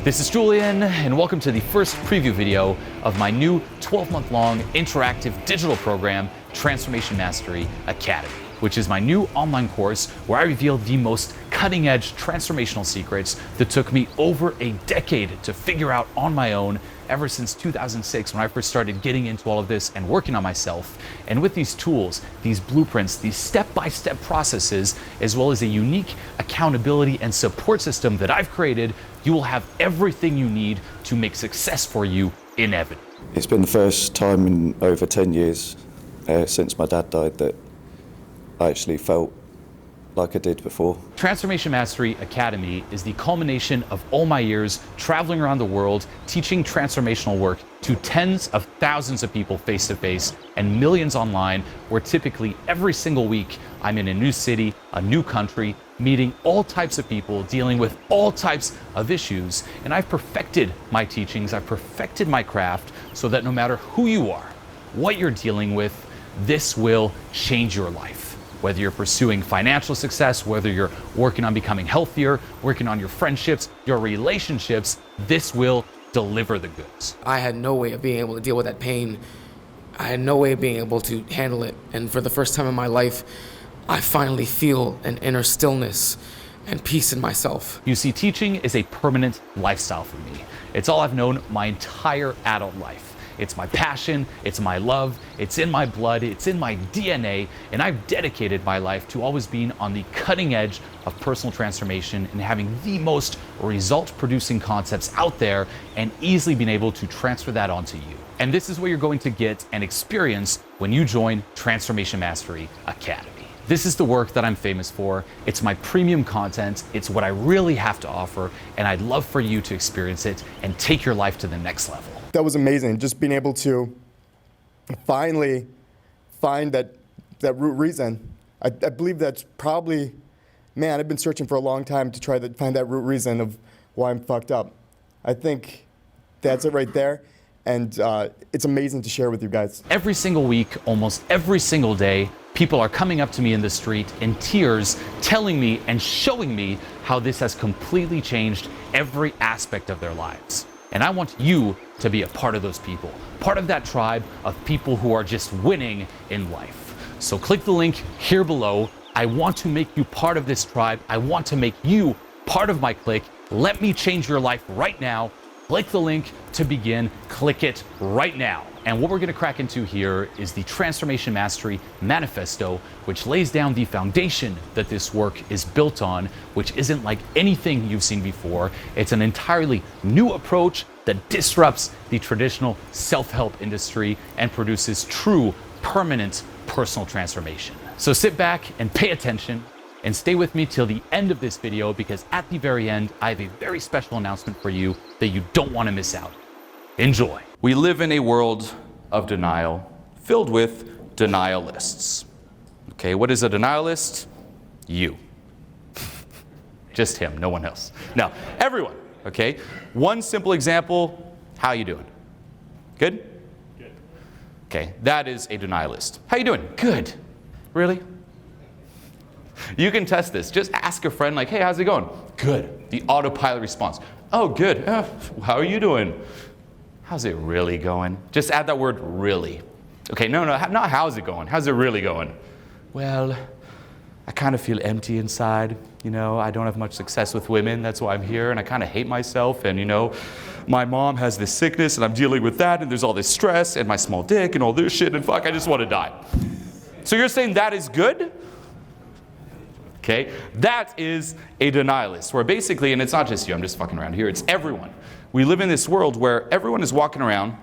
This is Julien, and welcome to the first preview video of my new 12-month-long interactive digital program, Transformation Mastery Academy, which is my new online course where I reveal the most cutting-edge transformational secrets that took me over a decade to figure out on my own, ever since 2006 when I first started getting into all of this and working on myself. And with these tools, these blueprints, these step-by-step processes, as well as a unique accountability and support system that I've created, you will have everything you need to make success for you inevitable. It's been the first time in over 10 years since my dad died that I actually felt like I did before. Transformation Mastery Academy is the culmination of all my years traveling around the world, teaching transformational work to tens of thousands of people face-to-face and millions online, where typically every single week I'm in a new city, a new country, meeting all types of people, dealing with all types of issues. And I've perfected my teachings, I've perfected my craft so that no matter who you are, what you're dealing with, this will change your life. Whether you're pursuing financial success, whether you're working on becoming healthier, working on your friendships, your relationships, this will deliver the goods. I had no way of being able to deal with that pain. I had no way of being able to handle it. And for the first time in my life, I finally feel an inner stillness and peace in myself. You see, teaching is a permanent lifestyle for me. It's all I've known my entire adult life. It's my passion, it's my love, it's in my blood, it's in my DNA, and I've dedicated my life to always being on the cutting edge of personal transformation and having the most result-producing concepts out there and easily being able to transfer that onto you. And this is what you're going to get and experience when you join Transformation Mastery Academy. This is the work that I'm famous for. It's my premium content. It's what I really have to offer, and I'd love for you to experience it and take your life to the next level. That was amazing, just being able to finally find that root reason. I believe that's probably, man, I've been searching for a long time to try to find that root reason of why I'm fucked up. I think that's it right there, and it's amazing to share with you guys. Every single week, almost every single day, people are coming up to me in the street in tears, telling me and showing me how this has completely changed every aspect of their lives. And I want you to be a part of those people, part of that tribe of people who are just winning in life. So click the link here below. I want to make you part of this tribe. I want to make you part of my clique. Let me change your life right now. Click the link to begin. Click it right now. And what we're going to crack into here is the Transformation Mastery Manifesto, which lays down the foundation that this work is built on, which isn't like anything you've seen before. It's an entirely new approach that disrupts the traditional self-help industry and produces true, permanent personal transformation. So sit back and pay attention and stay with me till the end of this video, because at the very end, I have a very special announcement for you that you don't want to miss out. Enjoy. We live in a world of denial filled with denialists. Okay, what is a denialist? You. Just him, no one else. No, everyone, okay? One simple example, how you doing? Good? Good. Okay, that is a denialist. How you doing? Good. Really? You can test this. Just ask a friend like, hey, how's it going? Good. The autopilot response. Oh, good. How are you doing? How's it really going? Just add that word really. Okay, no, not how's it going. How's it really going? Well, I kind of feel empty inside. You know, I don't have much success with women. That's why I'm here. And I kind of hate myself. And, you know, my mom has this sickness and I'm dealing with that. And there's all this stress and my small dick and all this shit. And fuck, I just want to die. So you're saying that is good? Okay, that is a denialist, where basically, and it's not just you, I'm just fucking around here, it's everyone. We live in this world where everyone is walking around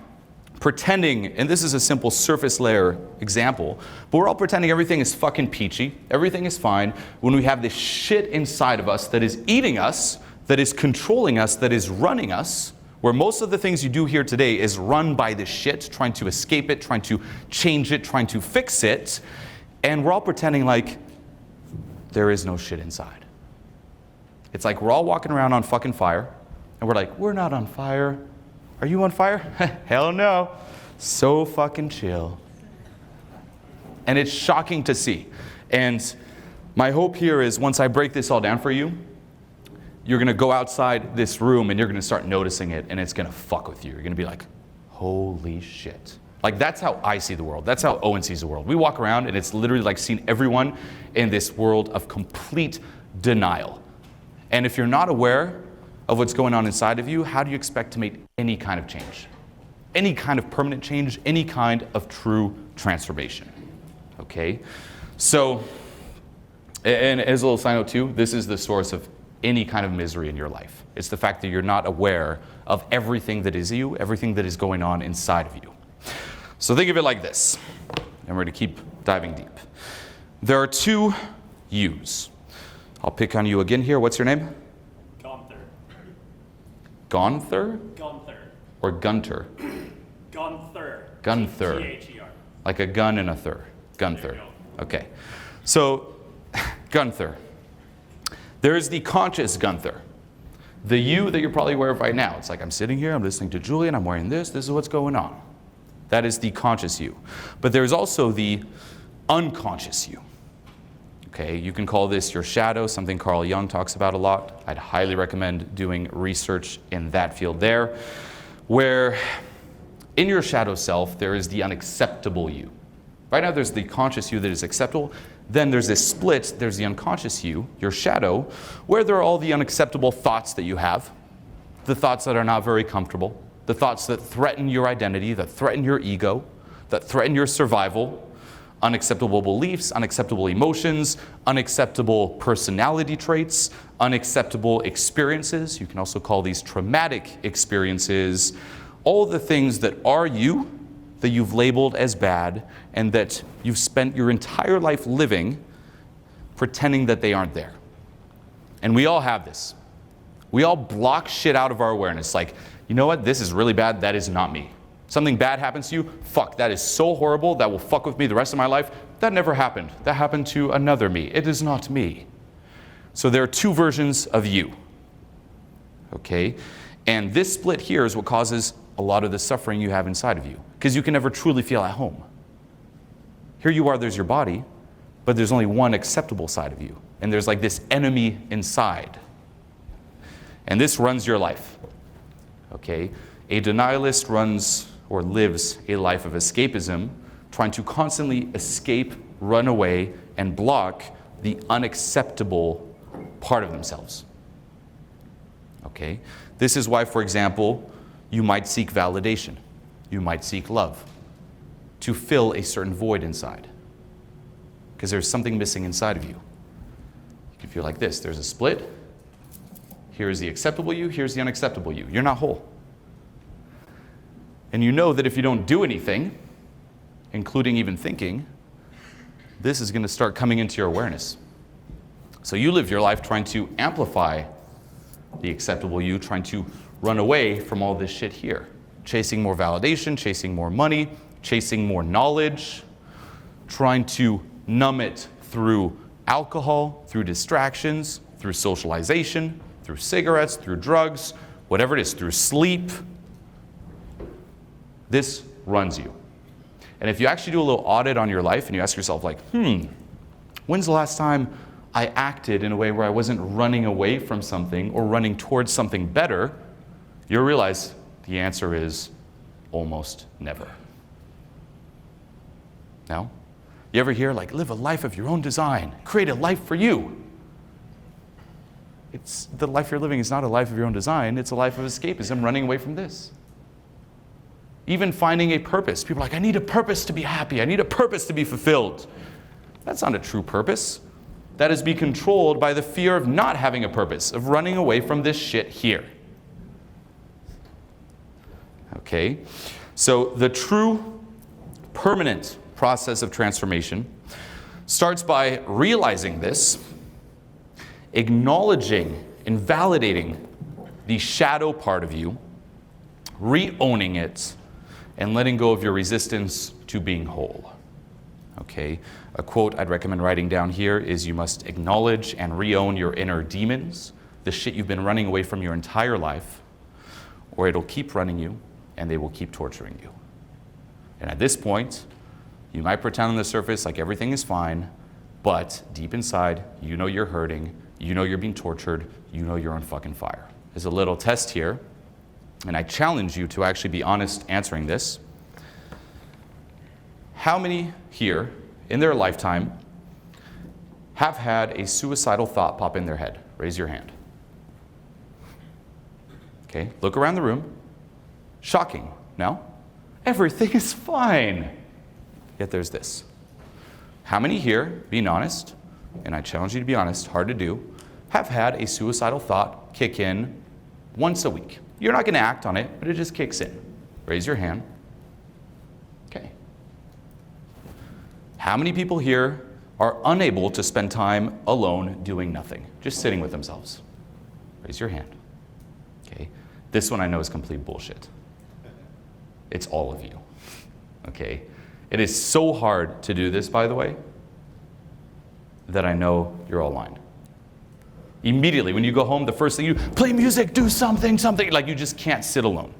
pretending, and this is a simple surface layer example, but we're all pretending everything is fucking peachy, everything is fine, when we have this shit inside of us that is eating us, that is controlling us, that is running us, where most of the things you do here today is run by this shit, trying to escape it, trying to change it, trying to fix it, and we're all pretending like there is no shit inside. It's like we're all walking around on fucking fire, and we're like, we're not on fire. Are you on fire? Hell no. So fucking chill. And it's shocking to see. And my hope here is once I break this all down for you, you're going to go outside this room and you're going to start noticing it, and it's going to fuck with you. You're going to be like, holy shit. Like, that's how I see the world. That's how Owen sees the world. We walk around and it's literally like seeing everyone in this world of complete denial. And if you're not aware of what's going on inside of you, how do you expect to make any kind of change? Any kind of permanent change, any kind of true transformation. Okay? So, and as a little side note too, this is the source of any kind of misery in your life. It's the fact that you're not aware of everything that is you, everything that is going on inside of you. So think of it like this, and we're going to keep diving deep. There are two yous. I'll pick on you again here. What's your name? Gunther. Gunther? Gunther. Or Gunter? Gunther. Gunther. T-H-E-R. Like a gun and a thur. Gunther. There you go. Okay. So, Gunther. There's the conscious Gunther. The you that you're probably aware of right now. It's like, I'm sitting here, I'm listening to Julien, I'm wearing this is what's going on. That is the conscious you. But there's also the unconscious you. Okay, you can call this your shadow, something Carl Jung talks about a lot. I'd highly recommend doing research in that field there, where in your shadow self, there is the unacceptable you. Right now, there's the conscious you that is acceptable. Then there's this split, there's the unconscious you, your shadow, where there are all the unacceptable thoughts that you have, the thoughts that are not very comfortable, the thoughts that threaten your identity, that threaten your ego, that threaten your survival, unacceptable beliefs, unacceptable emotions, unacceptable personality traits, unacceptable experiences. You can also call these traumatic experiences. All the things that are you, that you've labeled as bad, and that you've spent your entire life living pretending that they aren't there. And we all have this. We all block shit out of our awareness. Like, you know what? This is really bad. That is not me. Something bad happens to you. Fuck, that is so horrible. That will fuck with me the rest of my life. That never happened. That happened to another me. It is not me. So there are two versions of you. Okay? And this split here is what causes a lot of the suffering you have inside of you, because you can never truly feel at home. Here you are, there's your body, but there's only one acceptable side of you. And there's like this enemy inside. And this runs your life. Okay? A denialist runs or lives a life of escapism, trying to constantly escape, run away, and block the unacceptable part of themselves. Okay? This is why, for example, you might seek validation. You might seek love to fill a certain void inside. Because there's something missing inside of you. You can feel like this. There's a split. Here's the acceptable you. Here's the unacceptable you. You're not whole. And you know that if you don't do anything, including even thinking, this is going to start coming into your awareness. So you live your life trying to amplify the acceptable you, trying to run away from all this shit here. Chasing more validation, chasing more money, chasing more knowledge, trying to numb it through alcohol, through distractions, through socialization, through cigarettes, through drugs, whatever it is, through sleep. This runs you. And if you actually do a little audit on your life and you ask yourself like, when's the last time I acted in a way where I wasn't running away from something or running towards something better, you'll realize the answer is almost never. No? You ever hear like, live a life of your own design, create a life for you? It's the life you're living is not a life of your own design, it's a life of escapism, running away from this. Even finding a purpose. People are like, I need a purpose to be happy. I need a purpose to be fulfilled. That's not a true purpose. That is be controlled by the fear of not having a purpose, of running away from this shit here. Okay? So the true permanent process of transformation starts by realizing this, acknowledging and validating the shadow part of you, re-owning it, and letting go of your resistance to being whole. Okay? A quote I'd recommend writing down here is, you must acknowledge and re-own your inner demons, the shit you've been running away from your entire life, or it'll keep running you and they will keep torturing you. And at this point, you might pretend on the surface like everything is fine, but deep inside, you know you're hurting, You know you're being tortured. You know you're on fucking fire. There's a little test here, and I challenge you to actually be honest answering this. How many here in their lifetime have had a suicidal thought pop in their head? Raise your hand. Okay, look around the room. Shocking, no? Everything is fine. Yet there's this. How many here, being honest, and I challenge you to be honest, hard to do, have had a suicidal thought kick in once a week? You're not going to act on it, but it just kicks in. Raise your hand. Okay. How many people here are unable to spend time alone doing nothing, just sitting with themselves? Raise your hand. Okay. This one I know is complete bullshit. It's all of you. Okay. It is so hard to do this, by the way, that I know you're all lying. Immediately, when you go home, the first thing you play music, do something, like you just can't sit alone.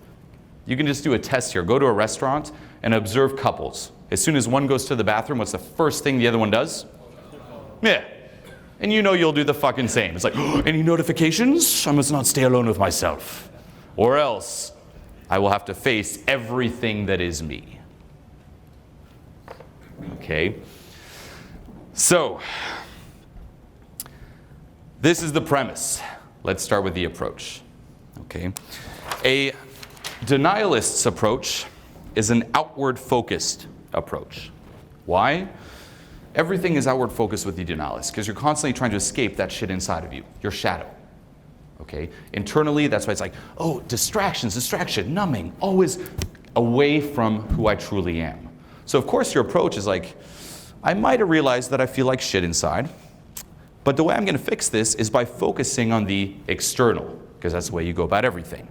You can just do a test here. Go to a restaurant and observe couples. As soon as one goes to the bathroom, what's the first thing the other one does? Yeah. And you know you'll do the fucking same. It's like, oh, any notifications? I must not stay alone with myself. Or else, I will have to face everything that is me. Okay? So, this is the premise. Let's start with the approach. Okay? A denialist's approach is an outward-focused approach. Why? Everything is outward-focused with the denialist because you're constantly trying to escape that shit inside of you, your shadow. Okay? Internally, that's why it's like, oh, distraction, numbing, always away from who I truly am. So of course your approach is like, I might have realized that I feel like shit inside, but the way I'm going to fix this is by focusing on the external, because that's the way you go about everything.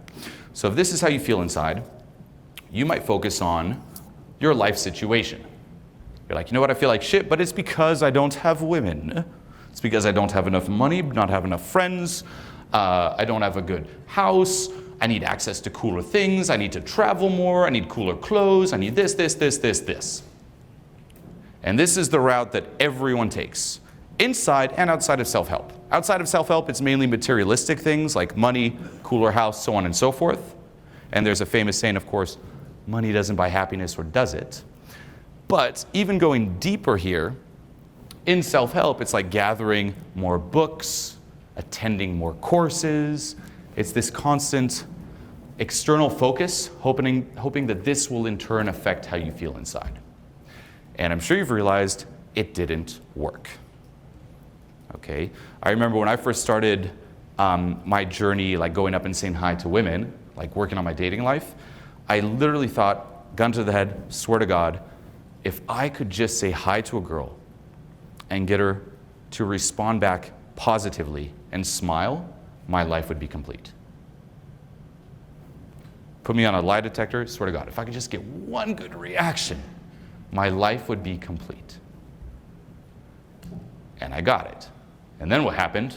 So if this is how you feel inside, you might focus on your life situation. You're like, you know what, I feel like shit, but it's because I don't have women. It's because I don't have enough money, not have enough friends, I don't have a good house, I need access to cooler things, I need to travel more, I need cooler clothes, I need this. And this is the route that everyone takes, inside and outside of self-help. Outside of self-help, it's mainly materialistic things like money, cooler house, so on and so forth. And there's a famous saying, of course, money doesn't buy happiness, or does it? But even going deeper here, in self-help, it's like gathering more books, attending more courses. It's this constant external focus, hoping that this will in turn affect how you feel inside. And I'm sure you've realized it didn't work. Okay? I remember when I first started my journey, like going up and saying hi to women, like working on my dating life, I literally thought, gun to the head, swear to God, if I could just say hi to a girl and get her to respond back positively and smile, my life would be complete. Put me on a lie detector, swear to God, if I could just get one good reaction, my life would be complete. And I got it. And then what happened?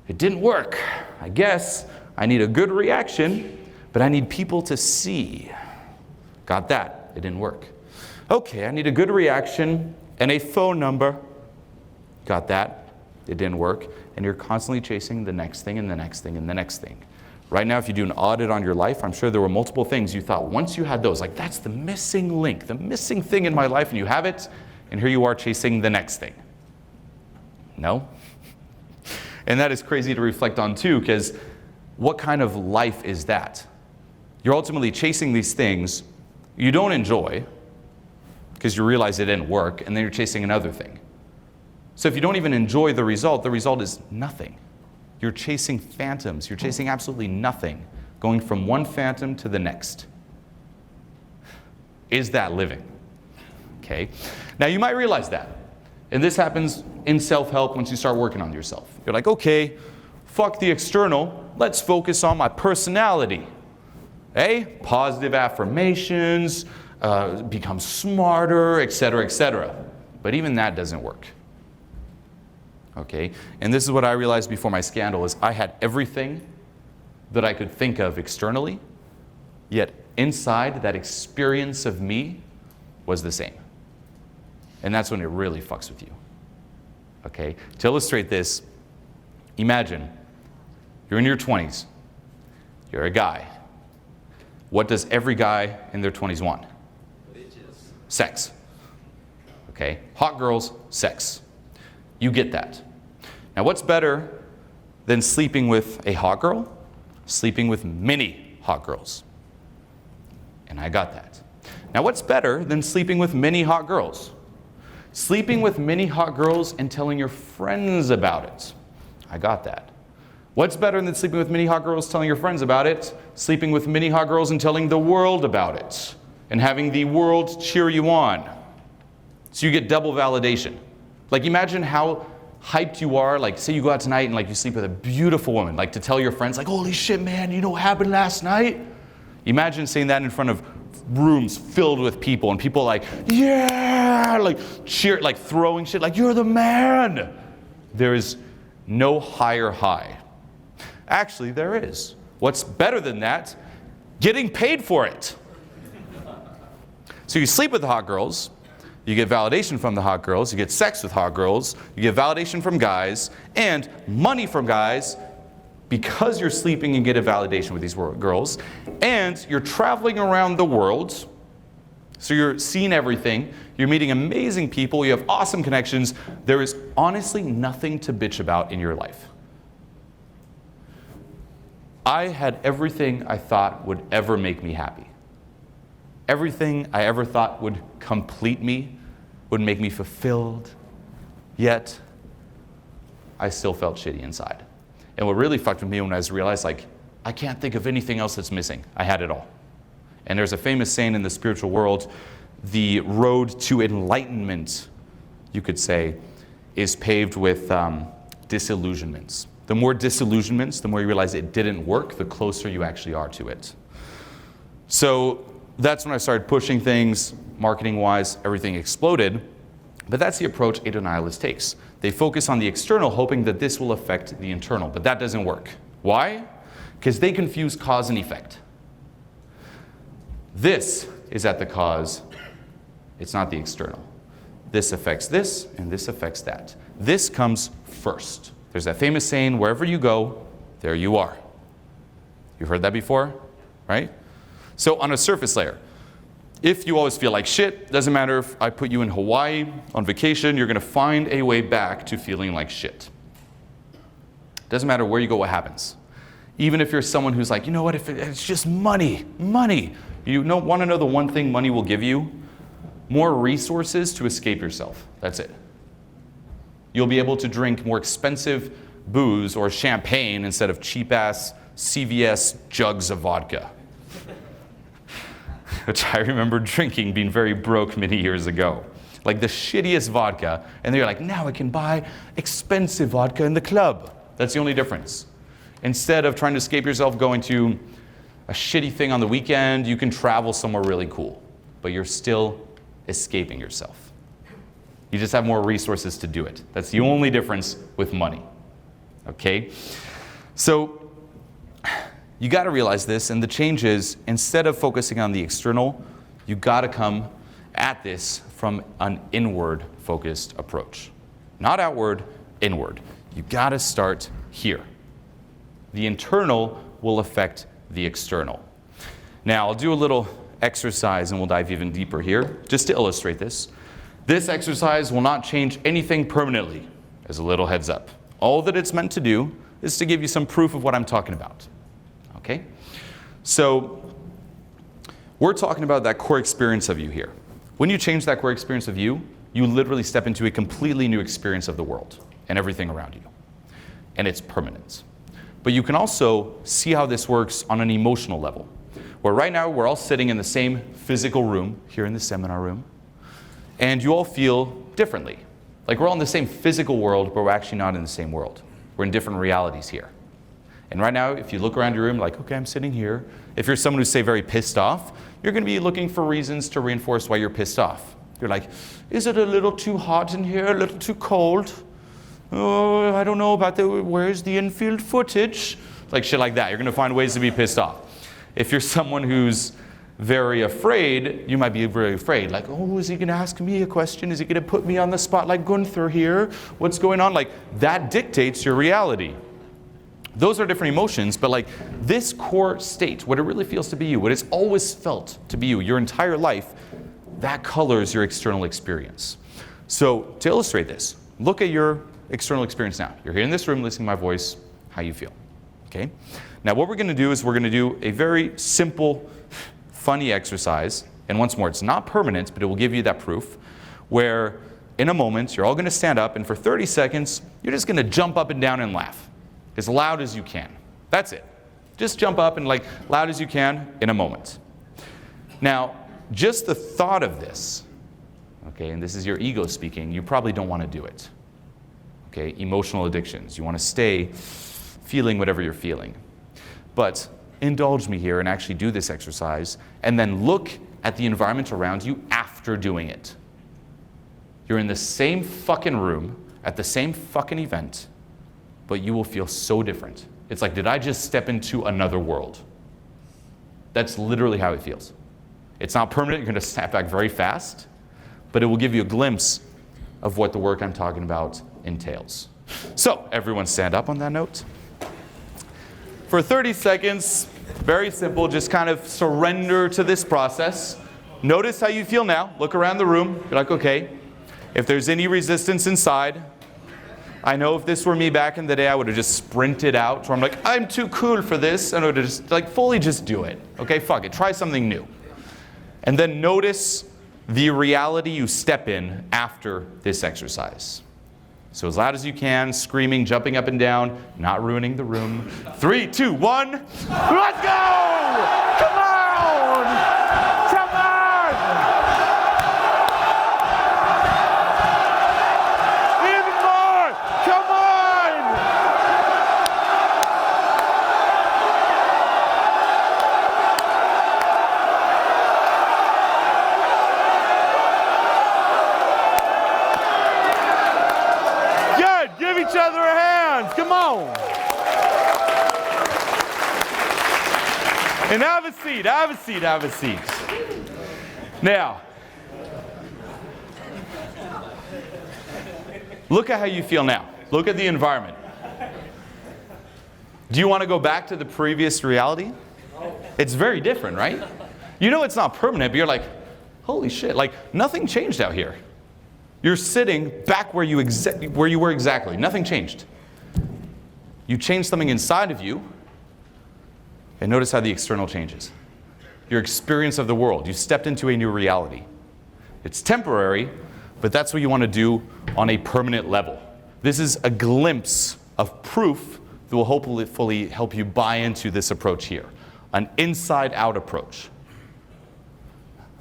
It didn't work. I guess I need a good reaction, but I need people to see. Got that. It didn't work. Okay, I need a good reaction and a phone number. Got that. It didn't work. And you're constantly chasing the next thing and the next thing and the next thing. Right now, if you do an audit on your life, I'm sure there were multiple things you thought, once you had those, like that's the missing link, the missing thing in my life, and you have it, and here you are chasing the next thing. No? And that is crazy to reflect on too, because what kind of life is that? You're ultimately chasing these things you don't enjoy, because you realize it didn't work, and then you're chasing another thing. So if you don't even enjoy the result is nothing. You're chasing phantoms. You're chasing absolutely nothing, going from one phantom to the next. Is that living? Okay. Now you might realize that. And this happens in self-help once you start working on yourself. You're like, okay, fuck the external. Let's focus on my personality. Positive affirmations, become smarter, etc., etc. But even that doesn't work. Okay, and this is what I realized before my scandal is I had everything that I could think of externally, yet inside that experience of me was the same. And that's when it really fucks with you. Okay, to illustrate this, Imagine you're in your 20s. You're a guy. What does every guy in their 20s want? Bitches. Sex. Okay? Hot girls, sex. You get that. Now, what's better than sleeping with a hot girl? Sleeping with many hot girls. And I got that. Now, what's better than sleeping with many hot girls? Sleeping with many hot girls and telling your friends about it. I got that. What's better than sleeping with many hot girls, telling your friends about it? Sleeping with many hot girls and telling the world about it. And having the world cheer you on. So you get double validation. Like, imagine how hyped you are. Like, say you go out tonight and like you sleep with a beautiful woman. Like, to tell your friends, like, holy shit, man, you know what happened last night? Imagine saying that in front of rooms filled with people and people like, yeah, like cheer, like throwing shit, like, you're the man. There is no higher high. Actually, there is. What's better than that? Getting paid for it. So you sleep with the hot girls, you get validation from the hot girls, you get sex with hot girls, you get validation from guys, and money from guys because you're sleeping and get a validation with these girls, and you're traveling around the world, so you're seeing everything, you're meeting amazing people, you have awesome connections. There is honestly nothing to bitch about in your life. I had everything I thought would ever make me happy. Everything I ever thought would complete me, would make me fulfilled, yet I still felt shitty inside. And what really fucked with me when I realized, like, I can't think of anything else that's missing. I had it all. And there's a famous saying in the spiritual world, the road to enlightenment, you could say, is paved with disillusionments. The more disillusionments, the more you realize it didn't work, the closer you actually are to it. So that's when I started pushing things, marketing-wise, everything exploded. But that's the approach hedonihilist takes. They focus on the external, hoping that this will affect the internal. But that doesn't work. Why? Because they confuse cause and effect. This is at the cause. It's not the external. This affects this, and this affects that. This comes first. There's that famous saying, wherever you go, there you are. You've heard that before, right? So on a surface layer, if you always feel like shit, doesn't matter if I put you in Hawaii on vacation, you're going to find a way back to feeling like shit. Doesn't matter where you go, what happens. Even if you're someone who's like, you know what, if it's just money. You want to know the one thing money will give you? More resources to escape yourself. That's it. You'll be able to drink more expensive booze or champagne instead of cheap-ass CVS jugs of vodka. Which I remember drinking, being very broke many years ago. Like the shittiest vodka, and they're like, now I can buy expensive vodka in the club. That's the only difference. Instead of trying to escape yourself going to a shitty thing on the weekend, you can travel somewhere really cool, but you're still escaping yourself. You just have more resources to do it. That's the only difference with money. Okay? So, you got to realize this, and the change is, instead of focusing on the external, you got to come at this from an inward-focused approach. Not outward, inward. You got to start here. The internal will affect the external. Now, I'll do a little exercise, and we'll dive even deeper here, just to illustrate this. This exercise will not change anything permanently, as a little heads up. All that it's meant to do is to give you some proof of what I'm talking about. Okay? So, we're talking about that core experience of you here. When you change that core experience of you, you literally step into a completely new experience of the world and everything around you. And it's permanent. But you can also see how this works on an emotional level. Where right now we're all sitting in the same physical room, here in the seminar room, and you all feel differently. Like we're all in the same physical world, but we're actually not in the same world. We're in different realities here. And right now, if you look around your room, like, okay, I'm sitting here. If you're someone who's, say, very pissed off, you're going to be looking for reasons to reinforce why you're pissed off. You're like, is it a little too hot in here, a little too cold? Oh, I don't know about where's the infield footage? Like shit like that. You're going to find ways to be pissed off. If you're someone who's very afraid, you might be very afraid. Like, oh, is he going to ask me a question? Is he going to put me on the spot like Gunther here? What's going on? Like, that dictates your reality. Those are different emotions, but like this core state, what it really feels to be you, what it's always felt to be you your entire life, that colors your external experience. So to illustrate this, look at your external experience now. You're here in this room listening to my voice, how you feel. Okay? Now what we're going to do is we're going to do a very simple, funny exercise. And once more, it's not permanent, but it will give you that proof, where in a moment, you're all going to stand up, and for 30 seconds, you're just going to jump up and down and laugh as loud as you can. That's it. Just jump up and like loud as you can in a moment. Now, just the thought of this, okay, and this is your ego speaking, you probably don't want to do it. Okay, emotional addictions. You want to stay feeling whatever you're feeling. But indulge me here and actually do this exercise, and then look at the environment around you after doing it. You're in the same fucking room, at the same fucking event, but you will feel so different. It's like, did I just step into another world? That's literally how it feels. It's not permanent, you're going to snap back very fast, but it will give you a glimpse of what the work I'm talking about entails. So, everyone stand up on that note. For 30 seconds, very simple, just kind of surrender to this process. Notice how you feel now. Look around the room. Be like, okay, if there's any resistance inside, I know if this were me back in the day, I would have just sprinted out. Or I'm like, I'm too cool for this. And I would have just, like, fully just do it. Okay, fuck it. Try something new. And then notice the reality you step in after this exercise. So as loud as you can, screaming, jumping up and down, not ruining the room. 3, 2, 1, let's go! Come on! Come on! Even more! Come on! Good! Give each other a hand! Come on! And have a seat, have a seat, have a seat. Now, look at how you feel now. Look at the environment. Do you want to go back to the previous reality? It's very different, right? You know it's not permanent, but you're like, holy shit, like nothing changed out here. You're sitting back where you were exactly. Nothing changed. You changed something inside of you. And notice how the external changes. Your experience of the world. You stepped into a new reality. It's temporary, but that's what you want to do on a permanent level. This is a glimpse of proof that will hopefully help you buy into this approach here. An inside-out approach.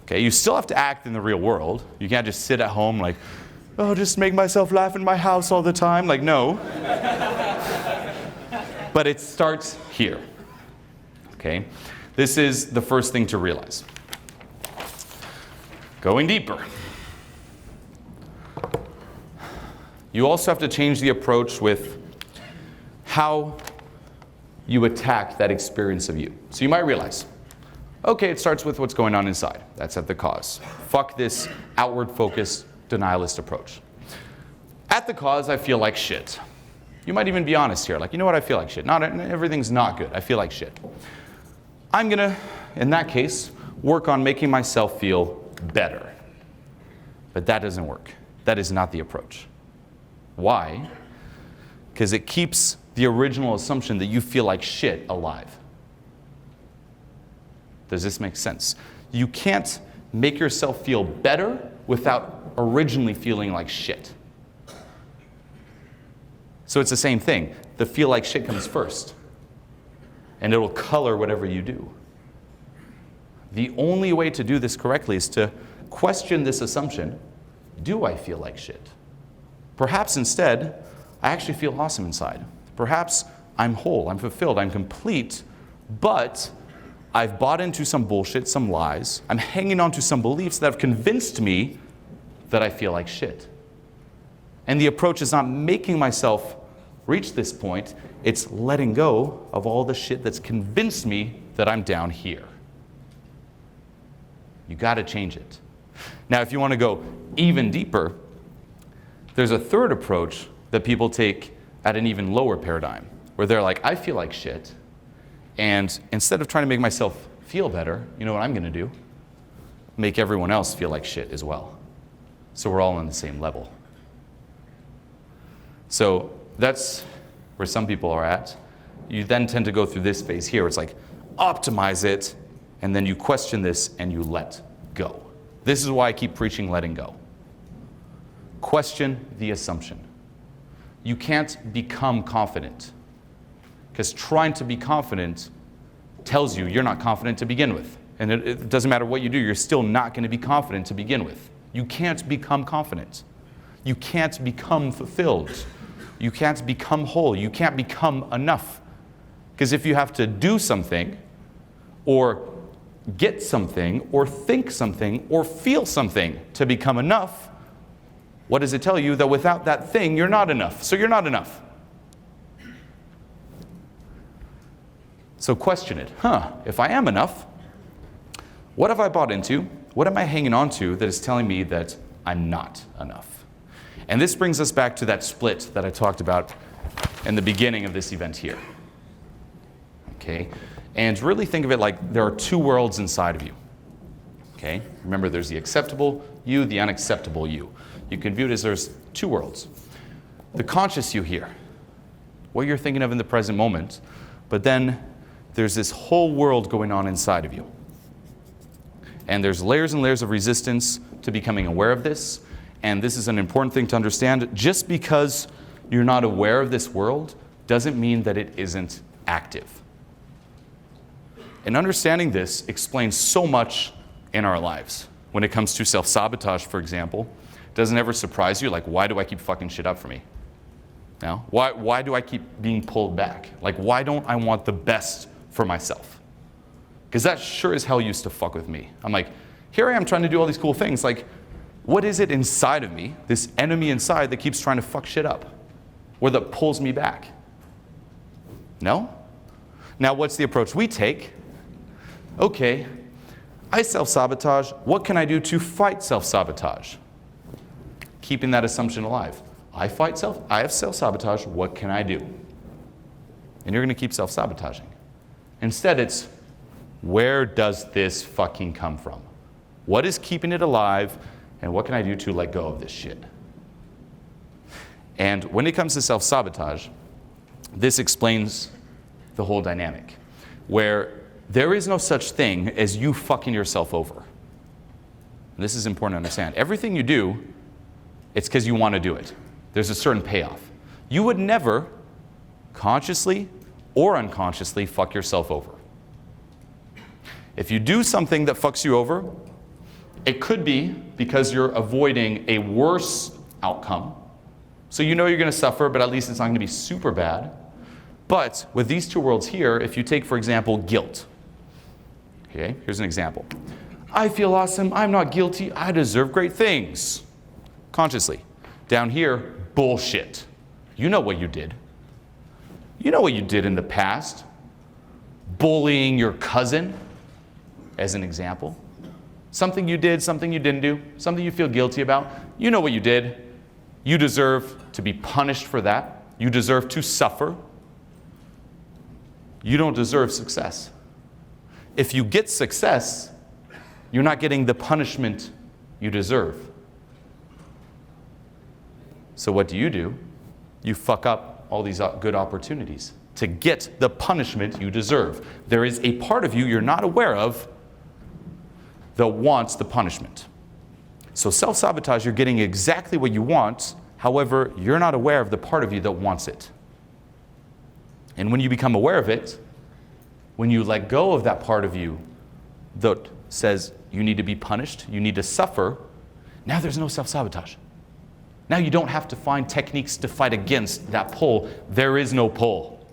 Okay, you still have to act in the real world. You can't just sit at home like, oh, just make myself laugh in my house all the time. Like, no. But it starts here. Okay, this is the first thing to realize. Going deeper. You also have to change the approach with how you attack that experience of you. So you might realize, okay, it starts with what's going on inside. That's at the cause. Fuck this outward-focused, denialist approach. At the cause, I feel like shit. You might even be honest here. Like, you know what? I feel like shit. Everything's not good. I feel like shit. I'm going to, in that case, work on making myself feel better. But that doesn't work. That is not the approach. Why? Because it keeps the original assumption that you feel like shit alive. Does this make sense? You can't make yourself feel better without originally feeling like shit. So it's the same thing. The feel like shit comes first. And it will color whatever you do. The only way to do this correctly is to question this assumption. Do I feel like shit? Perhaps instead, I actually feel awesome inside. Perhaps I'm whole, I'm fulfilled, I'm complete, but I've bought into some bullshit, some lies. I'm hanging on to some beliefs that have convinced me that I feel like shit. And the approach is not making myself reach this point, it's letting go of all the shit that's convinced me that I'm down here. You gotta change it. Now, if you wanna go even deeper, there's a third approach that people take at an even lower paradigm, where they're like, I feel like shit. And instead of trying to make myself feel better, you know what I'm going to do? Make everyone else feel like shit as well. So we're all on the same level. So that's where some people are at. You then tend to go through this phase here. It's like, optimize it, and then you question this and you let go. This is why I keep preaching letting go. Question the assumption. You can't become confident, because trying to be confident tells you you're not confident to begin with. And it doesn't matter what you do, you're still not going to be confident to begin with. You can't become confident. You can't become fulfilled. You can't become whole. You can't become enough. Because if you have to do something, or get something, or think something, or feel something to become enough, what does it tell you? That without that thing, you're not enough. So you're not enough. So question it. If I am enough, what have I bought into? What am I hanging on to that is telling me that I'm not enough? And this brings us back to that split that I talked about in the beginning of this event here. Okay? And really think of it like there are two worlds inside of you. Okay? Remember, there's the acceptable you, the unacceptable you. You can view it as there's two worlds. The conscious you here, what you're thinking of in the present moment, but then there's this whole world going on inside of you. And there's layers and layers of resistance to becoming aware of this. And this is an important thing to understand. Just because you're not aware of this world doesn't mean that it isn't active. And understanding this explains so much in our lives. When it comes to self-sabotage, for example, doesn't ever surprise you, like, why do I keep fucking shit up for me? No? Why do I keep being pulled back? Like, why don't I want the best for myself? Because that sure as hell used to fuck with me. I'm like, here I am trying to do all these cool things. Like, what is it inside of me, this enemy inside, that keeps trying to fuck shit up? Or that pulls me back? No? Now, what's the approach we take? Okay, I self-sabotage. What can I do to fight self-sabotage? Keeping that assumption alive. I have self-sabotage. What can I do? And you're going to keep self-sabotaging. Instead, it's, where does this fucking come from? What is keeping it alive? And what can I do to let go of this shit? And when it comes to self-sabotage, this explains the whole dynamic, where there is no such thing as you fucking yourself over. And this is important to understand. Everything you do, it's because you want to do it. There's a certain payoff. You would never, consciously or unconsciously, fuck yourself over. If you do something that fucks you over, it could be because you're avoiding a worse outcome. So you know you're going to suffer, but at least it's not going to be super bad. But with these two worlds here, if you take, for example, guilt. Okay, here's an example. I feel awesome. I'm not guilty. I deserve great things. Consciously. Down here, bullshit. You know what you did. You know what you did in the past. Bullying your cousin, as an example. Something you did, something you didn't do, something you feel guilty about. You know what you did. You deserve to be punished for that. You deserve to suffer. You don't deserve success. If you get success, you're not getting the punishment you deserve. So what do? You fuck up all these good opportunities to get the punishment you deserve. There is a part of you you're not aware of that wants the punishment. So self-sabotage, you're getting exactly what you want. However, you're not aware of the part of you that wants it. And when you become aware of it, when you let go of that part of you that says you need to be punished, you need to suffer, now there's no self-sabotage. Now you don't have to find techniques to fight against that pull. There is no pull.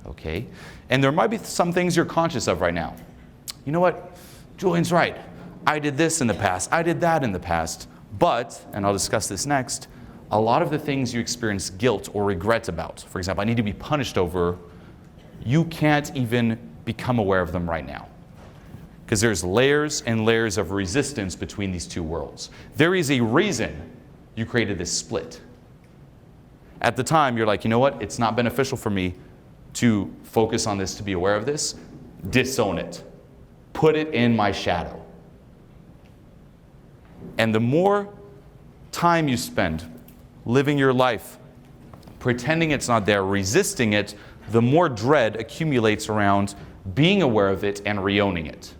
Okay? And there might be some things you're conscious of right now. You know what? Julian's right. I did this in the past. I did that in the past. But, and I'll discuss this next, a lot of the things you experience guilt or regret about, for example, I need to be punished over, you can't even become aware of them right now. Because there's layers and layers of resistance between these two worlds. There is a reason you created this split. At the time, you're like, you know what? It's not beneficial for me to focus on this, to be aware of this. Disown it. Put it in my shadow. And the more time you spend living your life pretending it's not there, resisting it, the more dread accumulates around being aware of it and re-owning it.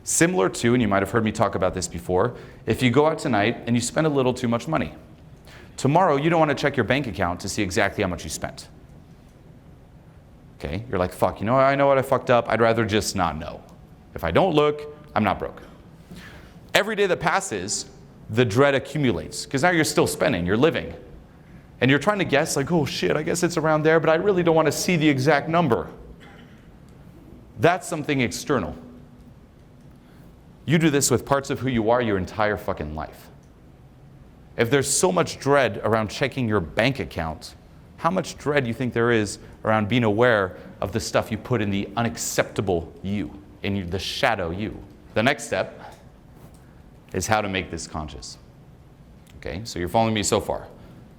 Similar to, and you might have heard me talk about this before, if you go out tonight and you spend a little too much money. Tomorrow, you don't want to check your bank account to see exactly how much you spent. Okay, you're like, fuck, you know, I know what I fucked up. I'd rather just not know. If I don't look, I'm not broke. Every day that passes, the dread accumulates, because now you're still spending, you're living. And you're trying to guess, like, oh shit, I guess it's around there, but I really don't want to see the exact number. That's something external. You do this with parts of who you are your entire fucking life. If there's so much dread around checking your bank account, how much dread do you think there is around being aware of the stuff you put in the unacceptable you, in the shadow you? The next step is how to make this conscious. Okay, so you're following me so far.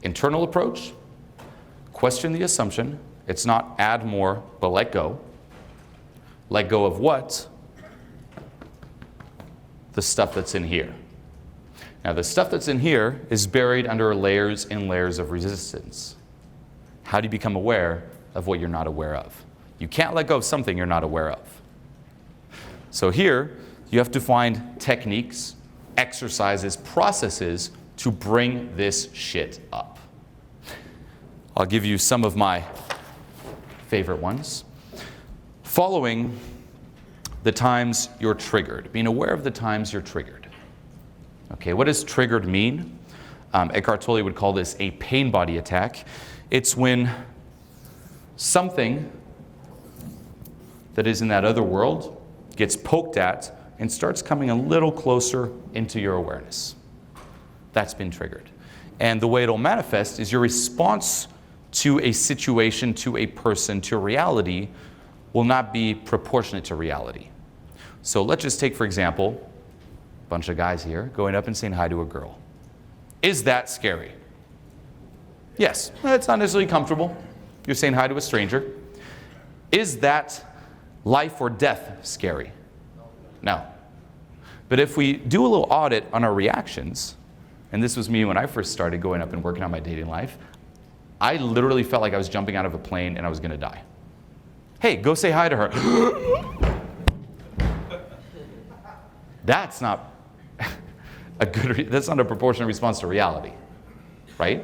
Internal approach, question the assumption. It's not add more, but let go. Let go of what? The stuff that's in here. Now, the stuff that's in here is buried under layers and layers of resistance. How do you become aware of what you're not aware of? You can't let go of something you're not aware of. So here, you have to find techniques, exercises, processes to bring this shit up. I'll give you some of my favorite ones. Following the times you're triggered, being aware of the times you're triggered. Okay, what does triggered mean? Eckhart Tolle would call this a pain body attack. It's when something that is in that other world gets poked at and starts coming a little closer into your awareness. That's been triggered. And the way it'll manifest is your response to a situation, to a person, to reality will not be proportionate to reality. So let's just take, for example, a bunch of guys here going up and saying hi to a girl. Is that scary? Yes, it's not necessarily comfortable. You're saying hi to a stranger. Is that life or death scary? No. But if we do a little audit on our reactions, and this was me when I first started going up and working on my dating life, I literally felt like I was jumping out of a plane and I was going to die. Hey, go say hi to her. That's not that's not a proportionate response to reality, right?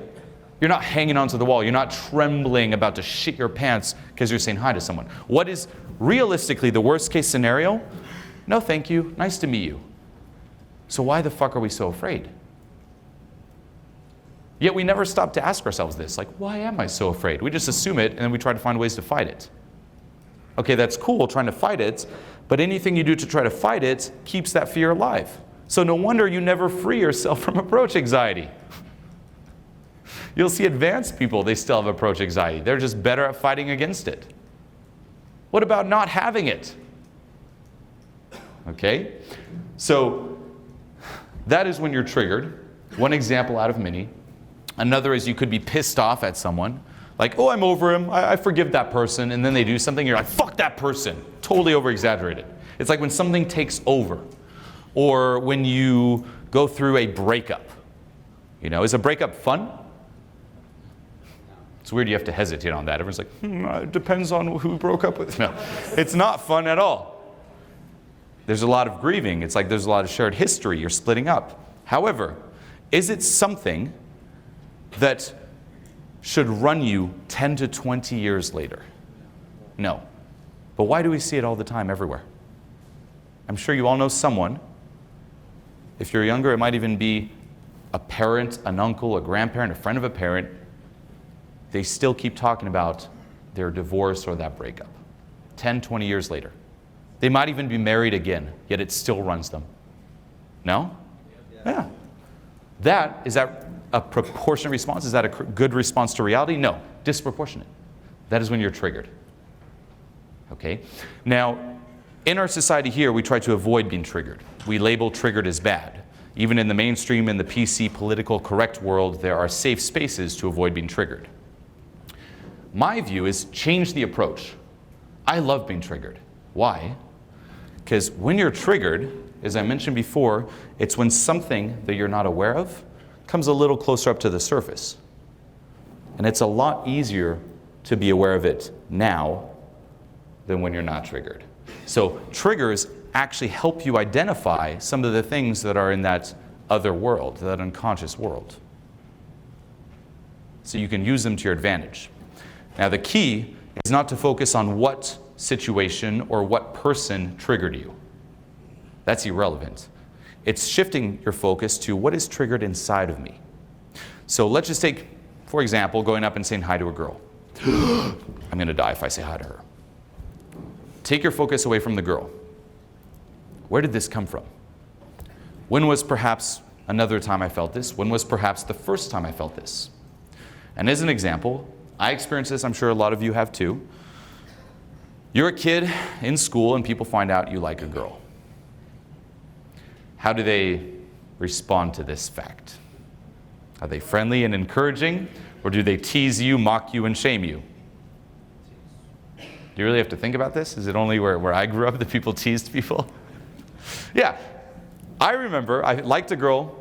You're not hanging onto the wall. You're not trembling about to shit your pants because you're saying hi to someone. What is realistically the worst case scenario? No, thank you. Nice to meet you. So why the fuck are we so afraid? Yet we never stop to ask ourselves this, like, why am I so afraid? We just assume it and then we try to find ways to fight it. Okay, that's cool, trying to fight it, but anything you do to try to fight it keeps that fear alive. So no wonder you never free yourself from approach anxiety. You'll see advanced people, they still have approach anxiety. They're just better at fighting against it. What about not having it? Okay, so that is when you're triggered. One example out of many. Another is you could be pissed off at someone. Like, oh, I'm over him, I forgive that person, and then they do something, you're like, fuck that person. Totally over-exaggerated. It's like when something takes over, or when you go through a breakup. You know, is a breakup fun? It's weird you have to hesitate on that. Everyone's like, it depends on who broke up with. No, it's not fun at all. There's a lot of grieving. It's like there's a lot of shared history. You're splitting up. However, is it something that should run you 10 to 20 years later? No. But why do we see it all the time everywhere? I'm sure you all know someone. If you're younger, it might even be a parent, an uncle, a grandparent, a friend of a parent. They still keep talking about their divorce or that breakup 10, 20 years later. They might even be married again, yet it still runs them. No? Yeah. Is that a proportionate response? Is that a good response to reality? No, disproportionate. That is when you're triggered. Okay? Now, in our society here, we try to avoid being triggered. We label triggered as bad. Even in the mainstream, in the PC, political correct world, there are safe spaces to avoid being triggered. My view is change the approach. I love being triggered. Why? Because when you're triggered, as I mentioned before, it's when something that you're not aware of comes a little closer up to the surface. And it's a lot easier to be aware of it now than when you're not triggered. So triggers actually help you identify some of the things that are in that other world, that unconscious world. So you can use them to your advantage. Now the key is not to focus on what situation or what person triggered you. That's irrelevant. It's shifting your focus to what is triggered inside of me. So let's just take, for example, going up and saying hi to a girl. I'm going to die if I say hi to her. Take your focus away from the girl. Where did this come from? When was perhaps another time I felt this? When was perhaps the first time I felt this? And as an example, I experienced this, I'm sure a lot of you have too. You're a kid in school and people find out you like a girl. How do they respond to this fact? Are they friendly and encouraging, or do they tease you, mock you, and shame you? Do you really have to think about this? Is it only where I grew up that people teased people? Yeah, I remember I liked a girl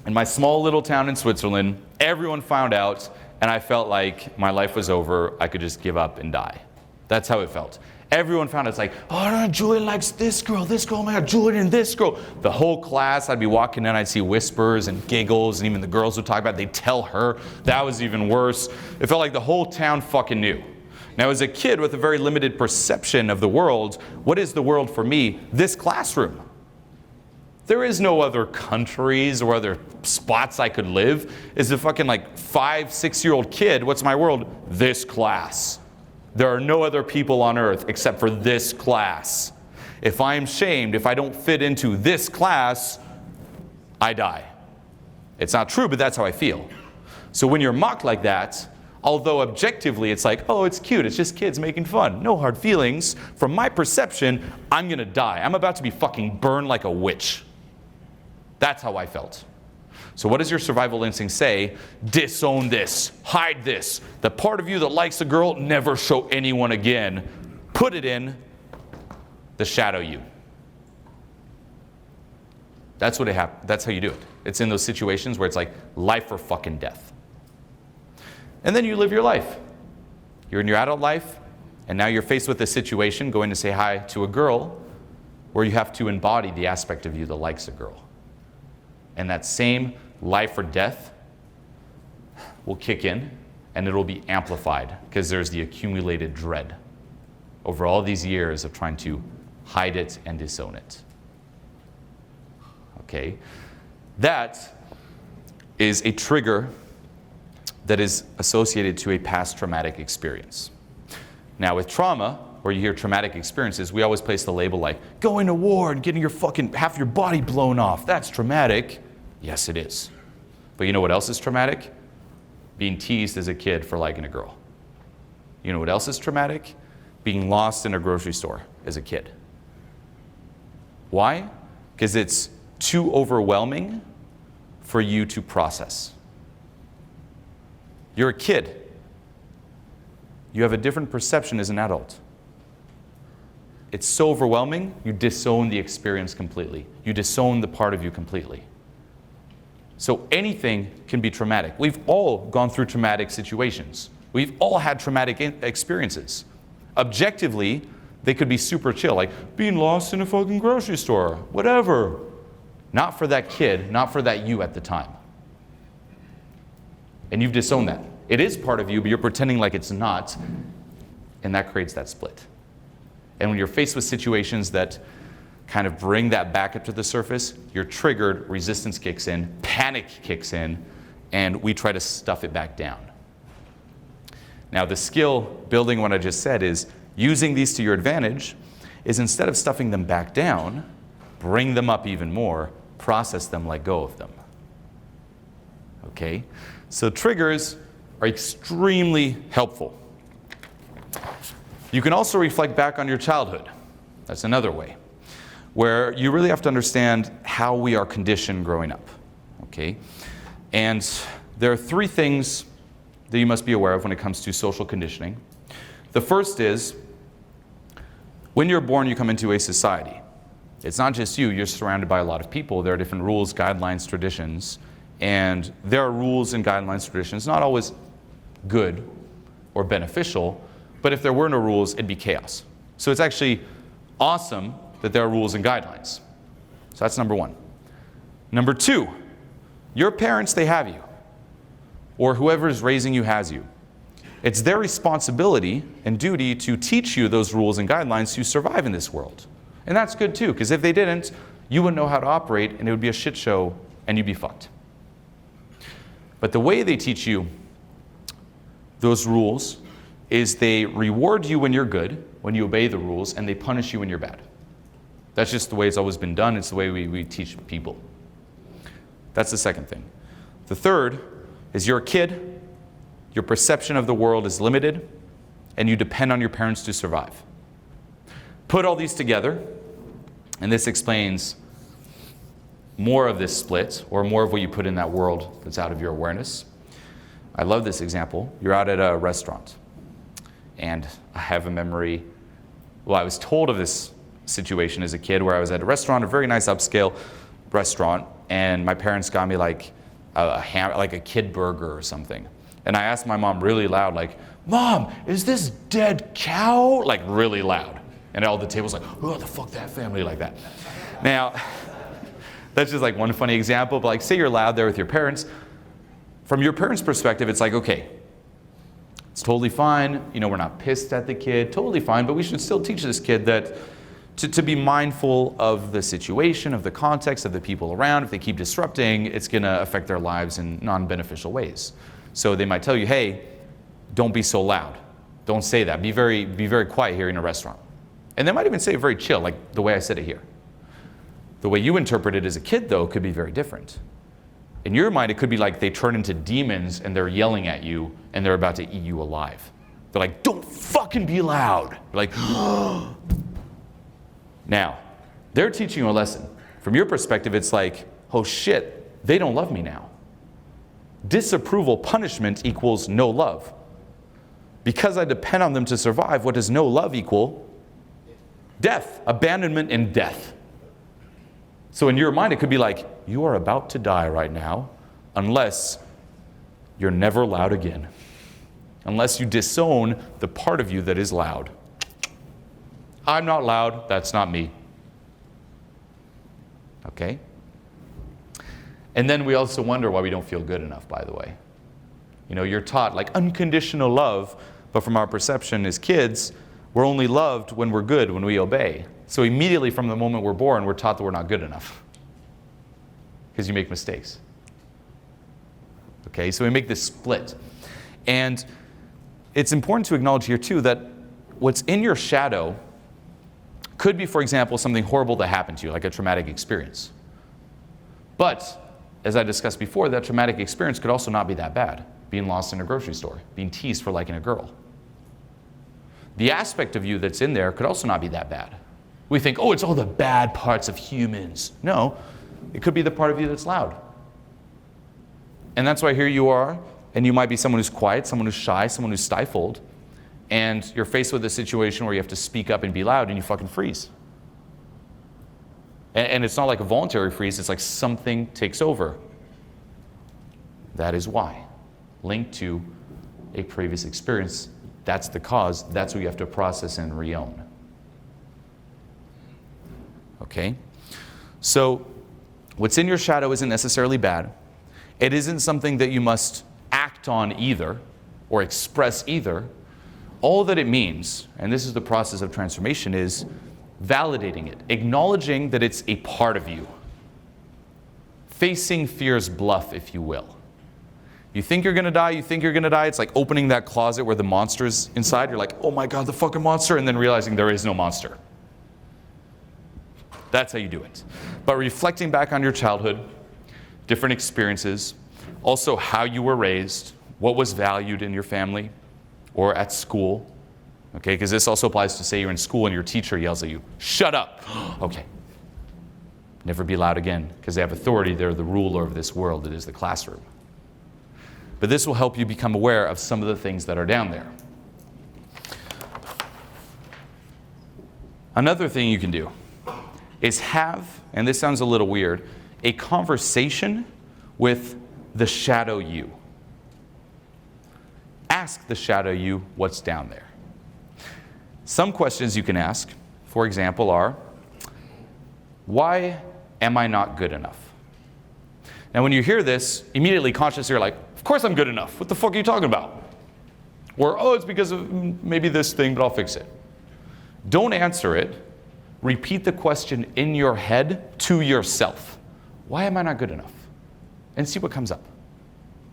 in my small little town in Switzerland. Everyone found out, and I felt like my life was over. I could just give up and die. That's how it felt. Everyone found out. It's like, oh no, Julian likes this girl, oh my God, Julian, this girl. The whole class, I'd be walking in, I'd see whispers and giggles, and even the girls would talk about it. They'd tell her. That was even worse. It felt like the whole town fucking knew. Now, as a kid with a very limited perception of the world, what is the world for me? This classroom. There is no other countries or other spots I could live. As a fucking like 5, 6-year-old kid, what's my world? This class. There are no other people on earth except for this class. If I'm shamed, if I don't fit into this class, I die. It's not true, but that's how I feel. So when you're mocked like that, although objectively it's like, oh, it's cute, it's just kids making fun, no hard feelings, from my perception, I'm gonna die. I'm about to be fucking burned like a witch. That's how I felt. So what does your survival instinct say? Disown this, hide this. The part of you that likes a girl, never show anyone again. Put it in the shadow you. That's what it happens. That's how you do it. It's in those situations where it's like life or fucking death. And then you live your life. You're in your adult life, and now you're faced with a situation, going to say hi to a girl, where you have to embody the aspect of you that likes a girl. And that same life or death will kick in, and it'll be amplified because there's the accumulated dread over all these years of trying to hide it and disown it. Okay? That is a trigger that is associated to a past traumatic experience. Now with trauma, where you hear traumatic experiences, we always place the label like, going to war and getting your fucking half your body blown off. That's traumatic. Yes, it is. But you know what else is traumatic? Being teased as a kid for liking a girl. You know what else is traumatic? Being lost in a grocery store as a kid. Why? Because it's too overwhelming for you to process. You're a kid. You have a different perception as an adult. It's so overwhelming, you disown the experience completely. You disown the part of you completely. So anything can be traumatic. We've all gone through traumatic situations. We've all had traumatic experiences. Objectively, they could be super chill, like being lost in a fucking grocery store, whatever. Not for that kid, not for that you at the time. And you've disowned that. It is part of you, but you're pretending like it's not, and that creates that split. And when you're faced with situations that kind of bring that back up to the surface, you're triggered, resistance kicks in, panic kicks in, and we try to stuff it back down. Now the skill, building what I just said, is using these to your advantage, is instead of stuffing them back down, bring them up even more, process them, let go of them. Okay? So triggers are extremely helpful. You can also reflect back on your childhood. That's another way, where you really have to understand how we are conditioned growing up. Okay? And there are 3 things that you must be aware of when it comes to social conditioning. The first is, when you're born, you come into a society. It's not just you, you're surrounded by a lot of people. There are different rules, guidelines, traditions, and there are rules and guidelines, traditions, not always good or beneficial, but if there were no rules, it'd be chaos. So it's actually awesome that there are rules and guidelines. So that's number one. Number two, your parents, they have you, or whoever is raising you has you. It's their responsibility and duty to teach you those rules and guidelines to survive in this world. And that's good too, because if they didn't, you wouldn't know how to operate and it would be a shit show and you'd be fucked. But the way they teach you those rules is they reward you when you're good, when you obey the rules, and they punish you when you're bad. That's just the way it's always been done. It's the way we teach people. That's the second thing. The third is you're a kid, your perception of the world is limited, and you depend on your parents to survive. Put all these together, and this explains more of this split, or more of what you put in that world that's out of your awareness. I love this example. You're out at a restaurant, and I have a memory, well, I was told of this situation as a kid where I was at a restaurant, a very nice upscale restaurant, and my parents got me like a kid burger or something. And I asked my mom really loud, like, "Mom, is this dead cow?" Like really loud. And all the tables like, "Oh, the fuck that family," like that. Now, that's just like one funny example, but like say you're loud there with your parents. From your parents' perspective, it's like, okay, it's totally fine. You know, we're not pissed at the kid, totally fine, but we should still teach this kid that to be mindful of the situation, of the context, of the people around. If they keep disrupting, it's gonna affect their lives in non-beneficial ways. So they might tell you, hey, don't be so loud. Don't say that. Be very quiet here in a restaurant. And they might even say it very chill, like the way I said it here. The way you interpret it as a kid, though, could be very different. In your mind, it could be like they turn into demons and they're yelling at you and they're about to eat you alive. They're like, "Don't fucking be loud." You're like, Now, they're teaching you a lesson. From your perspective, it's like, oh shit, they don't love me now. Disapproval, punishment equals no love. Because I depend on them to survive, what does no love equal? Death, abandonment and death. So in your mind, it could be like, you are about to die right now unless you're never loud again. Unless you disown the part of you that is loud. I'm not loud, that's not me. Okay? And then we also wonder why we don't feel good enough, by the way. You know, you're taught like unconditional love, but from our perception as kids, we're only loved when we're good, when we obey. So immediately from the moment we're born, we're taught that we're not good enough. Because you make mistakes. Okay, so we make this split. And it's important to acknowledge here too that what's in your shadow could be, for example, something horrible that happened to you, like a traumatic experience. But, as I discussed before, that traumatic experience could also not be that bad. Being lost in a grocery store, being teased for liking a girl. The aspect of you that's in there could also not be that bad. We think, oh, it's all the bad parts of humans. No, it could be the part of you that's loud. And that's why here you are, and you might be someone who's quiet, someone who's shy, someone who's stifled, and you're faced with a situation where you have to speak up and be loud, and you fucking freeze. And it's not like a voluntary freeze, it's like something takes over. That is why. Linked to a previous experience, that's the cause, that's what you have to process and re-own. Okay? So, what's in your shadow isn't necessarily bad. It isn't something that you must act on either, or express either. All that it means, and this is the process of transformation, is validating it, acknowledging that it's a part of you. Facing fear's bluff, if you will. You think you're gonna die, it's like opening that closet where the monster's inside. You're like, oh my God, the fucking monster, and then realizing there is no monster. That's how you do it. But reflecting back on your childhood, different experiences, also how you were raised, what was valued in your family or at school. Okay, because this also applies to say you're in school and your teacher yells at you, shut up. Okay. Never be loud again, because they have authority. They're the ruler of this world. It is the classroom. But this will help you become aware of some of the things that are down there. Another thing you can do is have, and this sounds a little weird, a conversation with the shadow you. Ask the shadow you what's down there. Some questions you can ask, for example, are, why am I not good enough? Now when you hear this, immediately consciously you're like, of course I'm good enough. What the fuck are you talking about? Or, oh, it's because of maybe this thing, but I'll fix it. Don't answer it. Repeat the question in your head to yourself. Why am I not good enough? And see what comes up.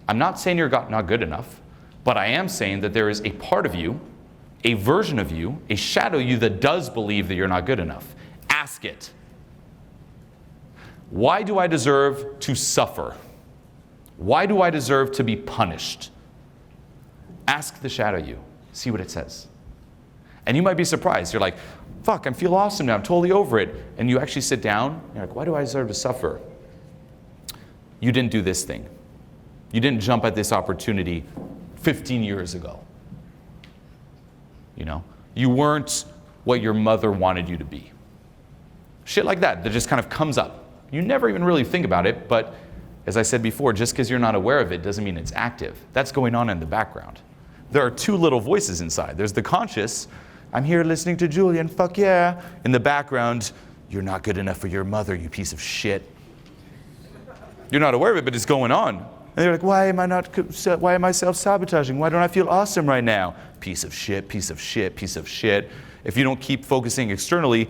I'm not saying you're not good enough, but I am saying that there is a part of you, a version of you, a shadow you that does believe that you're not good enough. Ask it. Why do I deserve to suffer? Why do I deserve to be punished? Ask the shadow you. See what it says. And you might be surprised. You're like, fuck, I feel awesome now. I'm totally over it. And you actually sit down. You're like, why do I deserve to suffer? You didn't do this thing. You didn't jump at this opportunity 15 years ago. You know, you weren't what your mother wanted you to be. Shit like that just kind of comes up. You never even really think about it, but as I said before, just because you're not aware of it doesn't mean it's active. That's going on in the background. There are two little voices inside. There's the conscious, I'm here listening to Julien, fuck yeah. In the background, you're not good enough for your mother, you piece of shit. You're not aware of it, but it's going on. And you're like, why am I self-sabotaging? Why don't I feel awesome right now? Piece of shit, piece of shit, piece of shit. If you don't keep focusing externally,